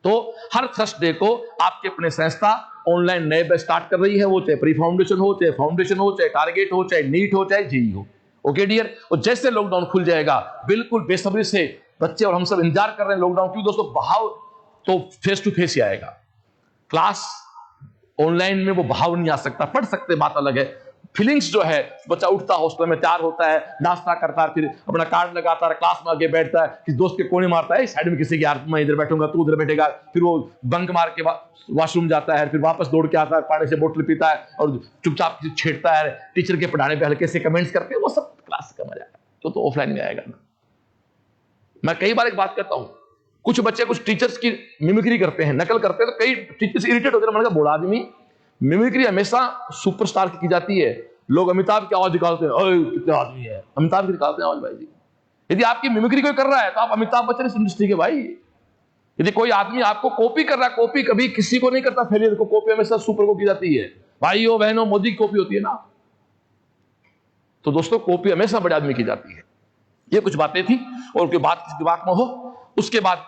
तो हर थर्सडे को आपके अपने संस्था ऑनलाइन नए बैच स्टार्ट कर रही है, वो चाहे प्री फाउंडेशन हो, चाहे फाउंडेशन हो, चाहे टारगेट हो, चाहे नीट हो, चाहे जेई हो। ओके डियर, और जैसे लॉकडाउन खुल जाएगा बिल्कुल बेसब्री से बच्चे और हम सब इंतजार कर रहे हैं लॉकडाउन क्यों दोस्तों, बहाव तो फेस टू फेस ही आएगा। क्लास ऑनलाइन में वो बहाव नहीं आ सकता, पढ़ सकते बात अलग है। फीलिंग्स जो है, बच्चा उठता हॉस्टल में तैयार होता है, नाश्ता करता है, फिर अपना कार्ड लगाता है, क्लास में आगे बैठता है, किसी दोस्त के कोने मारता है साइड में किसी की, यार मैं इधर बैठूंगा तू उधर बैठेगा, फिर वो बंक मार के वॉशरूम जाता है, फिर वापस दौड़ के आता है, पानी से बोतल पीता है और चुपचाप छेड़ता है, टीचर के पढ़ाने पे हल्के से कमेंट्स करके, वो सब क्लास का मजा है। तो ऑफलाइन में आएगा ना। मैं कई बार एक बात कहता हूं, कुछ बच्चे कुछ टीचर्स की मिमिक्री करते हैं, नकल करते हैं, तो कई टीचर्स इरिटेट होते हैं। मैंने कहा बोला आदमी, मिमिक्री हमेशा सुपरस्टार की जाती है। लोग अमिताभ की आवाज निकालते हैं, ओए कितने आदमी है, अमिताभ की निकालते हैं आवाज भाई जी। यदि आपकी मिमिक्री कोई कर रहा है तो आप अमिताभ बच्चन इस इंडस्ट्री के भाई। यदि कोई आदमी आपको कॉपी कर रहा है, कॉपी कभी किसी को नहीं करता फेलियर को, कॉपी हमेशा सुपर को की जाती है। भाइयों बहनों, मोदी की कॉपी होती है ना। तो दोस्तों कॉपी हमेशा बड़े आदमी की जाती है। ये कुछ बातें थी, और उनके बाद किसी दिमाग में हो। उसके बाद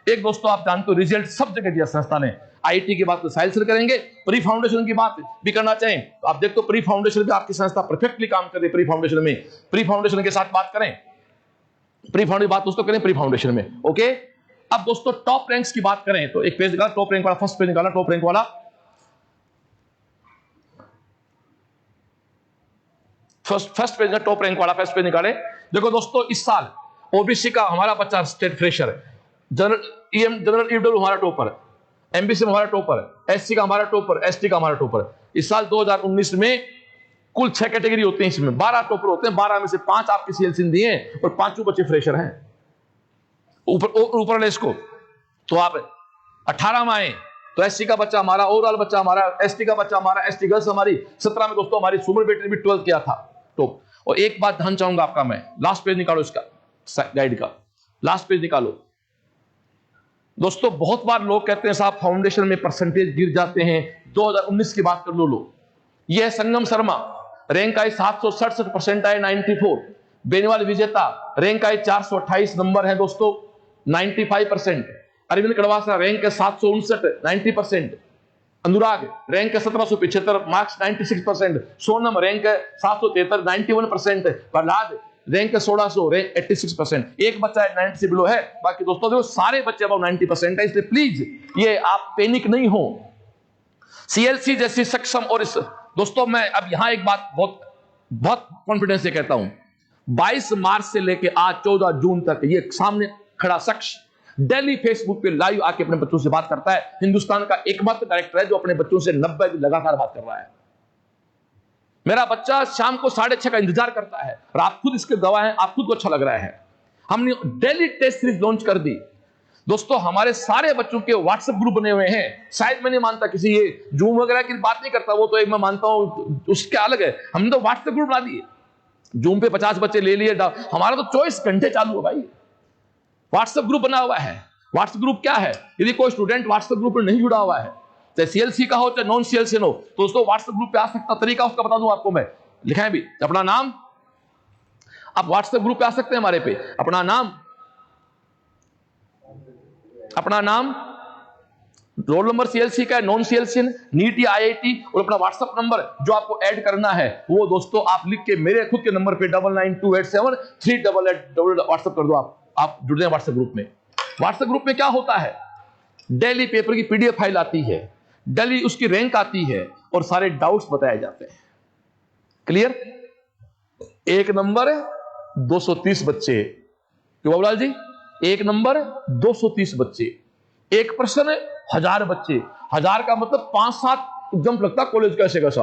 एक दोस्तों आप जानते हो रिजल्ट सब जगह दिया संस्था ने। आईटी की बात तो साहिल सर करेंगे, प्री फाउंडेशन की बात भी करना चाहें तो आप देखो प्री फाउंडेशन भी आपकी संस्था परफेक्टली काम कर रही है। प्री फाउंडेशन में, प्री फाउंडेशन के साथ बात करें, प्री फाउंडेशन बात दोस्तों करें प्री फाउंडेशन में। ओके, अब दोस्तों टॉप रैंक्स की बात करें तो एक पेज निकाला, टॉप रैंक वाला, फर्स्ट पेज निकाला टॉप रैंक वाला, फर्स्ट पेज टॉप रैंक वाला, फर्स्ट पेज निकाले। देखो दोस्तों इस साल ओबीसी का हमारा बच्चा स्टेट फ्रेशर है, जनरल ईडब्ल्यू हमारा टॉपर, एमबीसी में हमारा टॉपर, एससी का हमारा टॉपर, एसटी का हमारा टॉपर। इस साल 2019 में कुल 6 कैटेगरी होते हैं, इसमें 12 टॉपर होते हैं, 12 में से 5 आपके सीएलसी दिए हैं और 5 बच्चे फ्रेशर हैं। ऊपर ले इसको, तो आप 18 में आए तो एससी का बच्चा हमारा, ओवरऑल बच्चा हमारा, एसटी का बच्चा हमारा, एसटी गर्ल्स हमारी। 17 में दोस्तों हमारी सुमर बेटी भी 12th किया था टॉप। और एक बात ध्यान चाहूंगा आपका, मैं लास्ट पेज निकालो इसका गाइड का, लास्ट पेज निकालो दोस्तों। बहुत बार लोग कहते हैं साहब फाउंडेशन में परसेंटेज गिर जाते हैं, 2019 की बात कर लो। ये है संगम शर्मा, रैंक आई 767% आए 94। बेनीवाल विजेता रैंक आई 428 नंबर है दोस्तों 95%। अरविंद कड़वासा रैंक है 759 90%। अनुराग रैंक है 1775 मार्क्स 96%। सोनम रैंक है 773 91%। प्रहलाद रैंक है 1600 रैंक 86%। एक बच्चा है 90 से बिलो है, बाकी दोस्तों देखो सारे बच्चे अब 90% है। इसलिए प्लीज ये आप पैनिक नहीं हो। सीएलसी जैसी सक्षम और इस दोस्तों मैं अब यहां एक बात बहुत कॉन्फिडेंस से कहता हूं, 22 मार्च से लेकर आज 14 जून तक ये सामने खड़ा शख्स डेली फेसबुक पे लाइव आके अपने बच्चों से बात करता है। हिंदुस्तान का एकमात्र डायरेक्टर है जो अपने बच्चों से 90 दिन लगातार बात कर रहा है। मेरा बच्चा शाम को 6:30 का इंतजार करता है और आप खुद इसके गवाह हैं, आप खुद को अच्छा लग रहा है। हमने डेली टेस्ट सीरीज लॉन्च कर दी दोस्तों। हमारे सारे बच्चों के व्हाट्सएप ग्रुप बने हुए हैं। शायद मैं नहीं मानता किसी ये जूम वगैरह की बात नहीं करता, वो तो एक मैं मानता हूं उसके अलग है। हमने तो व्हाट्सएप ग्रुप बना दिए, जूम पे 50 बच्चे ले लिए, हमारा तो 24 घंटे चालू है भाई। व्हाट्सएप ग्रुप बना हुआ है। व्हाट्सएप ग्रुप क्या है, यदि कोई स्टूडेंट व्हाट्सएप ग्रुप में नहीं जुड़ा हुआ है, चाहे सीएलसी का हो चाहे नॉन सीएलसी हो, तो दोस्तों व्हाट्सएप ग्रुप पे आ सकता। तरीका उसका बता दूं आपको मैं, लिखा है भी अपना नाम, आप व्हाट्सएप ग्रुप पे आ सकते हैं हमारे पे। अपना नाम रोल नंबर सीएलसी का है, नॉन सीएलसी, नीट या आईआईटी, और अपना व्हाट्सएप नंबर जो आपको ऐड करना है वो दोस्तों आप लिख के मेरे खुद के नंबर पे 99287388 व्हाट्सएप कर दो। आप जुड़ जाए व्हाट्सएप ग्रुप में। व्हाट्सएप ग्रुप में क्या होता है, डेली पेपर की पीडीएफ फाइल आती है, डेली उसकी रैंक आती है और सारे डाउट्स बताए जाते हैं। क्लियर? एक नंबर 230 बच्चे, क्यों बाबूलाल जी? एक नंबर 230 बच्चे, एक प्रश्न 1000 बच्चे। 1000 का मतलब 5-7 जंप लगता है कॉलेज का, ऐसे कैसा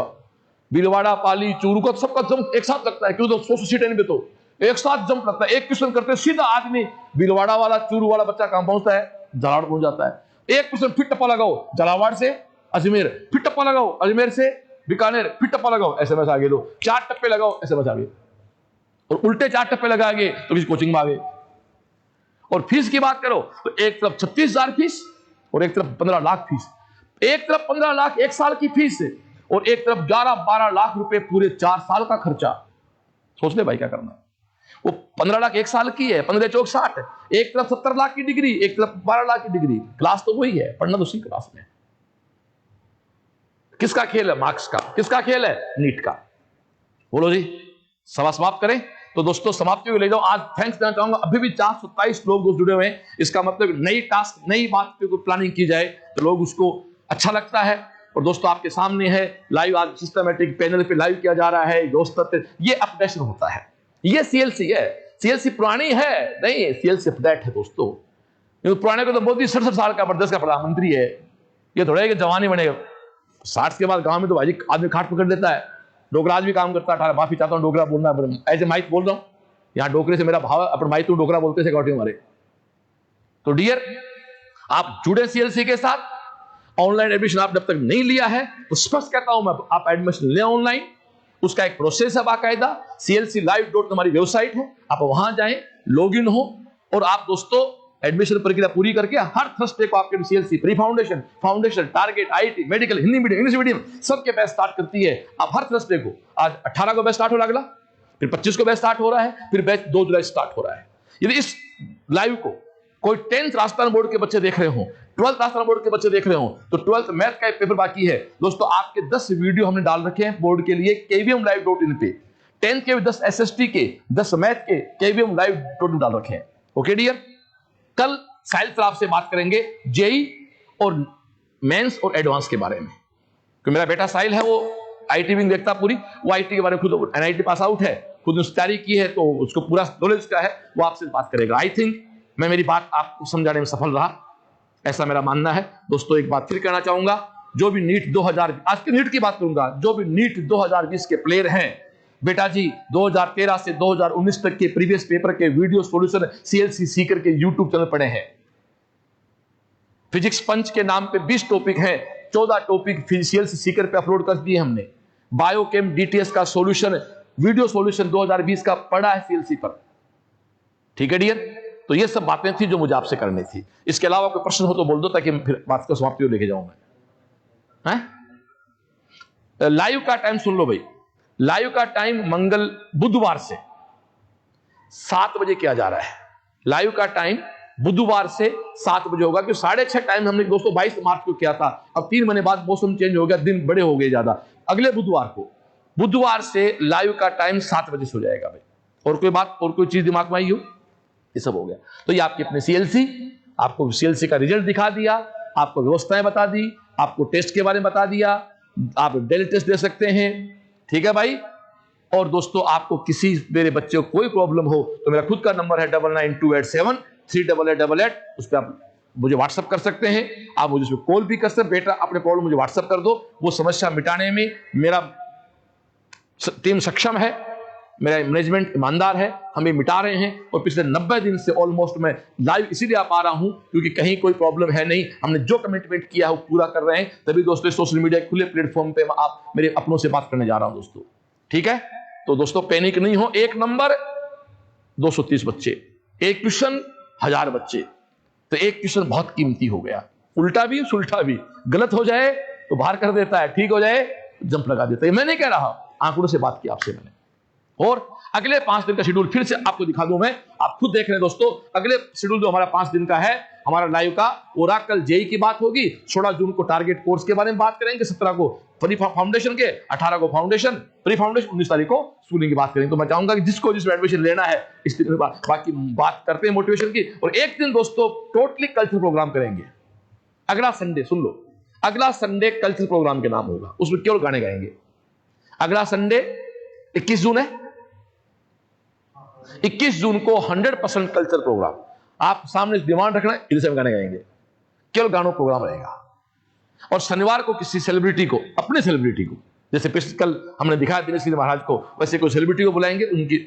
भीलवाड़ा, पाली, चूरू का सबका जंप एक साथ लगता है, क्यों? तो 100 सीटें में तो एक साथ जंप लगता है। एक क्वेश्चन करते सीधा आदमी भीलवाड़ा वाला, चूरू वाला बच्चा कहां पहुंचता है? झालावाड़ पहुंच जाता है। एक क्वेश्चन फिर टप्पा लगाओ झालावाड़ से अजमेर, फिर टप्पा लगाओ अजमेर से बीकानेर, फिर टप्पा लगाओ एसएमएस आगे लो, 4 टप्पे लगाओ एसएमएस आगे, और उल्टे 4 टप्पे लगाएंगे तो किसी कोचिंग में आगे। और फीस की बात करो तो एक तरफ 36,000 फीस और एक तरफ 15 लाख फीस। एक तरफ 15 लाख एक साल की फीस है और एक तरफ 11-12 लाख रुपए पूरे 4 साल का खर्चा। सोच ले भाई क्या करना। वो 15 लाख एक साल की है, 15 चौक 60, एक तरफ 70 लाख की डिग्री, एक तरफ 12 लाख की डिग्री। क्लास तो वही है, पढ़ना तो उसी क्लास में। किसका खेल है? मार्क्स का। किसका खेल है? नीट का। बोलो जी, सभा समाप्त करें। तो दोस्तों समाप्ति को ले जाओ। आज थैंक्स देना चाहूंगा, अभी भी 427 लोग दोस्त जुड़े हुए हैं। इसका मतलब नई टास्क, नई बात पे कोई प्लानिंग की जाए तो लोग उसको अच्छा लगता है। और दोस्तों आपके सामने है लाइव, आज सिस्टमैटिक पैनल पे लाइव किया जा रहा है। दोस्तों ये अपडेशन होता है, ये सीएलसी है। सीएलसी पुरानी है नहीं, सीएलसी अपडेट है दोस्तों। पुराने को तो मोदी 67 साल का प्रदेश का प्रधानमंत्री है, ये थोड़ा है कि जवानी बनेगा। 60 के बाद गांव में तो भाई आदमी खाट पकड़ देता है। डोगरा आज भी काम करता है। माफी चाहता हूँ डोगरा बोलना, ऐसे माइक बोल रहा हूँ, यहाँ डोगरे से मेरा भाव, अपन माइक तू डोगरा बोलते थे गौटी हमारे। तो डियर, आप जुड़े सीएलसी के साथ। ऑनलाइन एडमिशन आप जब तक नहीं लिया है तो स्पष्ट कहता हूं मैं, आप एडमिशन लें ऑनलाइन। उसका एक प्रोसेस है बाकायदा। clclive हमारी वेबसाइट है, आप वहां जाएं, लॉगिन हो और आप दोस्तों एडमिशन प्रक्रिया पूरी करके हर थर्सडे को आपके CLC pre foundation, foundation, target, IT, medical, Hindi medium, English medium सबके बैच स्टार्ट करती है। आप हर थर्सडे को, आज 18 को बैच स्टार्ट हो रहा, अगला फिर 25 को बैच स्टार्ट हो रहा है, फिर बैच 2 जुलाई स्टार्ट हो रहा है। यदि इस लाइव को कोई 10th राजस्थान बोर्ड के बच्चे देख रहे हो, 12th राजस्थान बोर्ड के बच्चे देख रहे हो, तो 12th मैथ का एक पेपर बाकी है दोस्तों। आपके 10 वीडियो हमने डाल रखे हैं बोर्ड के लिए kvmlive.in पे। 10th के 10 एसएसटी के, 10 मैथ के kvmlive.in डाल रखे हैं। ओके डियर, कल साहिल सर आपसे बात करेंगे जेई और मेंस और एडवांस के बारे में, क्योंकि मेरा बेटा साहिल है वो आईटी विंग देखता पूरी, वो आईटी के बारे में खुद एनआईटी पास आउट है, खुद उसने तैयारी की है, तो उसको पूरा नॉलेज का है, वो आपसे बात करेगा। आई थिंक मैं मेरी बात आपको समझाने में सफल रहा, ऐसा मेरा मानना है। दोस्तों एक बात फिर कहना चाहूंगा, जो भी नीट 2000, आज के नीट की बात करूंगा, जो भी नीट 2020 के प्लेयर हैं, बेटा जी 2013 से 2019 तक के प्रीवियस पेपर के वीडियो सॉल्यूशन सीएलसी सीकर के यूट्यूब चैनल पड़े हैं। फिजिक्स पंच के नाम पे 20 टॉपिक हैं, 14 टॉपिक सीएलसी सीकर पे अपलोड कर दिए हमने। बायोकेम डीटीएस का सॉल्यूशन, वीडियो सॉल्यूशन 2020 का पड़ा है सीएलसी पर। ठीक है डियर, तो ये सब बातें थी जो मुझे आपसे करनी थी। इसके अलावा कोई प्रश्न हो तो बोल दो, ताकि फिर बात को समाप्ति लेके जाऊं मैं। लाइव का टाइम सुन लो भाई, लाइव का टाइम बुधवार से 7 बजे किया जा रहा है। लाइव का टाइम बुधवार से 7 बजे होगा, क्योंकि 6:30 टाइम हमने दोस्तों 22 मार्च को किया था। अब 3 महीने बाद मौसम चेंज हो गया, दिन बड़े हो गए ज्यादा। अगले बुधवार को, बुधवार से लाइव का टाइम 7 बजे से हो जाएगा भाई। और कोई बात, और कोई चीज दिमाग में आई हो? ये सब हो गया। तो ये आपकी अपने सीएलसी, आपको सीएलसी का रिजल्ट दिखा दिया, आपको व्यवस्थाएं बता दी, आपको टेस्ट के बारे में बता दिया, आप डेली टेस्ट दे सकते हैं। ठीक है भाई। और दोस्तों आपको किसी मेरे बच्चे को कोई प्रॉब्लम हो तो मेरा खुद का नंबर है 9928738888, उस पर आप मुझे व्हाट्सअप कर सकते हैं। आप मुझे उस पर कॉल भी कर सकते हैं। बेटा अपने प्रॉब्लम मुझे व्हाट्सअप कर दो, वो समस्या मिटाने में मेरा टीम सक्षम है, मेरा मैनेजमेंट ईमानदार है, हम ये मिटा रहे हैं। और पिछले 90 दिन से ऑलमोस्ट मैं लाइव इसीलिए आ पा रहा हूं क्योंकि कहीं कोई प्रॉब्लम है नहीं, हमने जो कमिटमेंट किया है वो पूरा कर रहे हैं। तभी दोस्तों सोशल मीडिया खुले प्लेटफॉर्म पे आप मेरे अपनों से बात करने जा रहा हूं दोस्तों। ठीक है, तो दोस्तों पैनिक नहीं हो। एक नंबर 230 बच्चे, एक ट्यूशन 1000 बच्चे, तो एक ट्यूशन बहुत कीमती हो गया। उल्टा भी सुलटा भी, गलत हो जाए तो बाहर कर देता है, ठीक हो जाए जंप लगा देता है। मैं नहीं कह रहा, आंकड़ों से बात की आपसे मैंने। और अगले 5 दिन का शेड्यूल फिर से आपको दिखा दूं मैं, आप खुद देख रहे हैं दोस्तों। अगले शेड्यूल जो हमारा 5 दिन का है, हमारा लाइव का ओरेकल जेई की बात होगी। 16 जून को टारगेट कोर्स के बारे में बात करेंगे, 17 को प्री फाउंडेशन के, 18 को फाउंडेशन प्री फाउंडेशन, 19 तारीख को स्कूलिंग की बात करेंगे। तो मैं चाहूंगा कि जिसको जिस एडमिशन लेना है इस दिन बाकी बात करते हैं मोटिवेशन की। और एक दिन दोस्तों टोटली कल्चरल प्रोग्राम करेंगे। अगला संडे सुन लो, अगला संडे कल्चरल प्रोग्राम के नाम होगा, उसमें केवल गाने गाएंगे। अगला संडे 21 जून है, 21 जून को 100% कल्चरल प्रोग्राम। आप सामने डिमांड रखना, इधर से गाने गाएंगे, केवल गानों प्रोग्राम रहेगा। और शनिवार को किसी सेलिब्रिटी को, अपने सेलिब्रिटी को, जैसे पिछले कल हमने दिखाया दिनेश गिरी महाराज को, वैसे कोई सेलिब्रिटी को बुलाएंगे, उनकी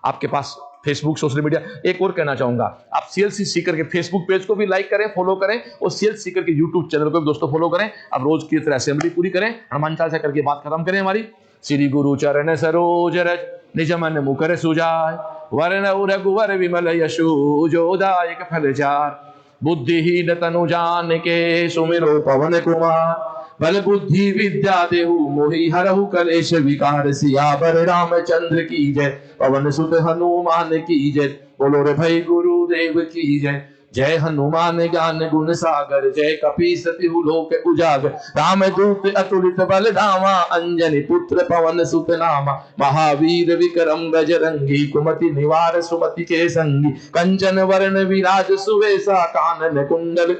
आपके पास फेसबुक सोशल मीडिया। एक और कहना चाहूंगा, आप सीएलसी सीकर के फेसबुक पेज को भी लाइक करें, फॉलो करें, और सीएलसी सीकर के यूट्यूब चैनल को भी दोस्तों फॉलो करें। अब रोज की तरह असेंबली पूरी करें, हनुमान चालीसा करके बात खत्म करें हमारी। श्री गुरु चरण सरोज रज निज मन मुकर सुजाय, वरण रघुवर विमल यशु जोदायक फल चार, बुद्धिहीन तनु जान के सुमिरो पवन कुमार, बल बुद्धि विद्या देहु मोहि हरहु कलेश विकार, सियावर रामचंद्र की जय, पवन सुत हनुमान की जय। बोलो रे भाई गुरुदेव की जय। जय हनुमान ज्ञान गुण सागर, जय कपीस तिहु लोक उजागर, राम दूत अतुलित बल धामा, अंजनी पुत्र पवन सुत नामा, महावीर विक्रम बजरंगी, कुमति निवार सुमति के संगी, कंचन वरण विराज सुवेशा, कानन कुंडल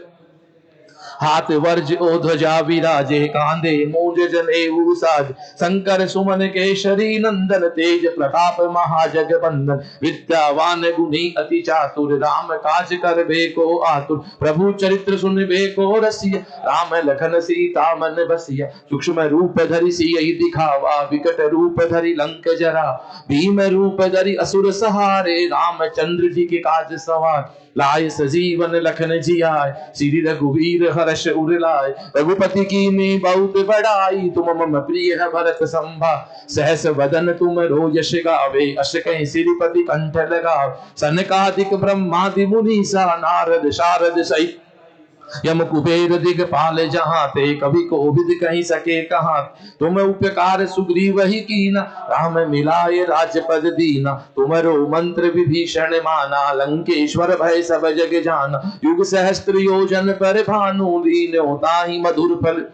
हाथ वर्ज ओ ध्वजा विराजे, कांधे मूंज जनेऊ साज, शंकर सुमन केशरी नंदन, तेज प्रताप महाजगबंदन, विद्यावान गुणी अति चातुर, राम काज करबे को आतुर, प्रभु चरित्र सुनबे को रसिया, राम लखन सीता मन बसिया, सूक्ष्म रूप धरि सियहि दिखावा, विकट रूप धरि लंक जरा, भीम रूप धरि असुर सहारे, रामचंद्र जी के काज सवार, लाए सजीवन लखन जियाय, श्री रघुवीर हर्ष उर लाए, रघुपति कीन्ही बहुत बड़ाई, तुम मम प्रिय भरत संभा, सहस वदन तुम रो यश गावे, अस कहीं श्रीपति कंठ लगाव, सनकादिक ब्रह्मादि मुनीसा, नारद शारद सहित यम कुबेर दिगपाल जहाँ ते, कवि कोविद कहीं सके कहाँ, तुम उपकार सुग्रीव ही कीना, राम मिलाए राजपद दीना, तुमरो मंत्र विभीषण माना, लंकेश्वर भय सब जग जाना, युग सहस्त्र योजन पर भानु, लीन्यो ताहि मधुर फल,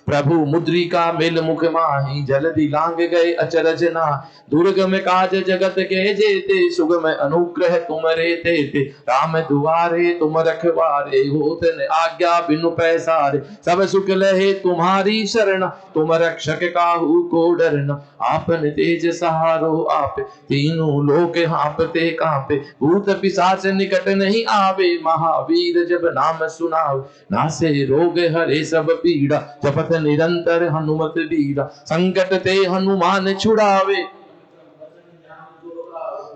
प्रभु मुद्रिका मेल मुख माही, जल्दी लांग गए अचरज ना, दुर्गम काज जगत के जेते, सुगम अनुग्रह तुमरे तेते, राम दुआरे तुम रखवारे, होत न आज्ञा बिनु पैसारे, सब सुख लहे तुम्हारी शरण, तुम रक्षक काहू को डरना, आपन तेज सहारो आप, तीनों लोक हाँपते कांपे, भूत पिशाच निकट नहीं आवे, महावीर जब नाम सुनाओ, नासे रोग हरे सब पीड़ा, जपत निरंतर हनुमत बीरा, संकट ते हनुमान छुड़ावे,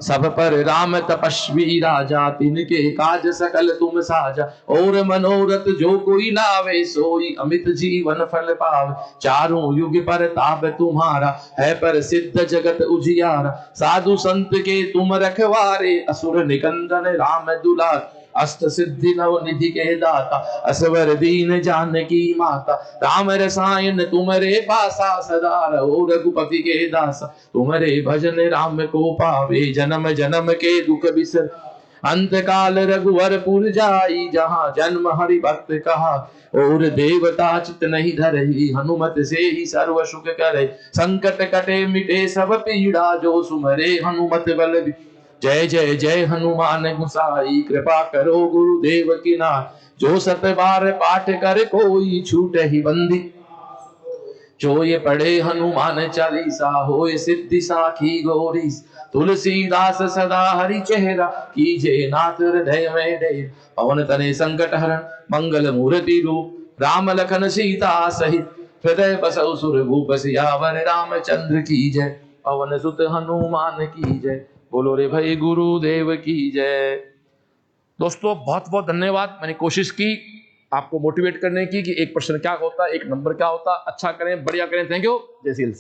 सब पर राम तपस्वी राजा, तिनके काज सकल तुम साजा, और मनोरथ जो कोई लावे, सोई अमित जीवन फल पावे, चारों युग पर ताप तुम्हारा, है पर सिद्ध जगत उजियारा, साधु संत के तुम रखवारे, असुर निकंदन राम दुलार, अष्ट सिद्धि नव निधि के दाता, असवर दीन जानकी माता, राम रसायन तुमरे पासा, सदा रहो रघुपति के दासा, तुमरे भजन राम को पावे, जन्म जन्म के दुख बिसर, अंत काल रघुवरपुर जाई, जहाँ जन्म हरि भक्त कहा, और देवता चित नहीं धरही, हनुमत से ही सर्व सुख करे, संकट कटे मिटे सब पीड़ा, जो सुमरे हनुमत बल, जय जय जय हनुमान गोसाई, कृपा करो गुरुदेव की नाथ, जो सत बार पाठ कर कोई, छूटे ही बंदी, जो ये पढ़े हनुमान चालीसा, होए सिद्धि साखी गौरी, तुलसीदास सदा हरि चेहरा, कीजे नाथ हृदय में डेरा, पवन तने संकट हरण, मंगल मूर्ति रूप, राम लखन सीता सहित, हृदय बसौ सुर भूप, सियावर रामचंद्र की जय, पवन सुत हनुमान की जय, बोलो रे भाई गुरुदेव की जय। दोस्तों बहुत बहुत धन्यवाद। मैंने कोशिश की आपको मोटिवेट करने की कि एक प्रश्न क्या होता है, एक नंबर क्या होता, अच्छा करें, बढ़िया करें। Thank you. जय श्री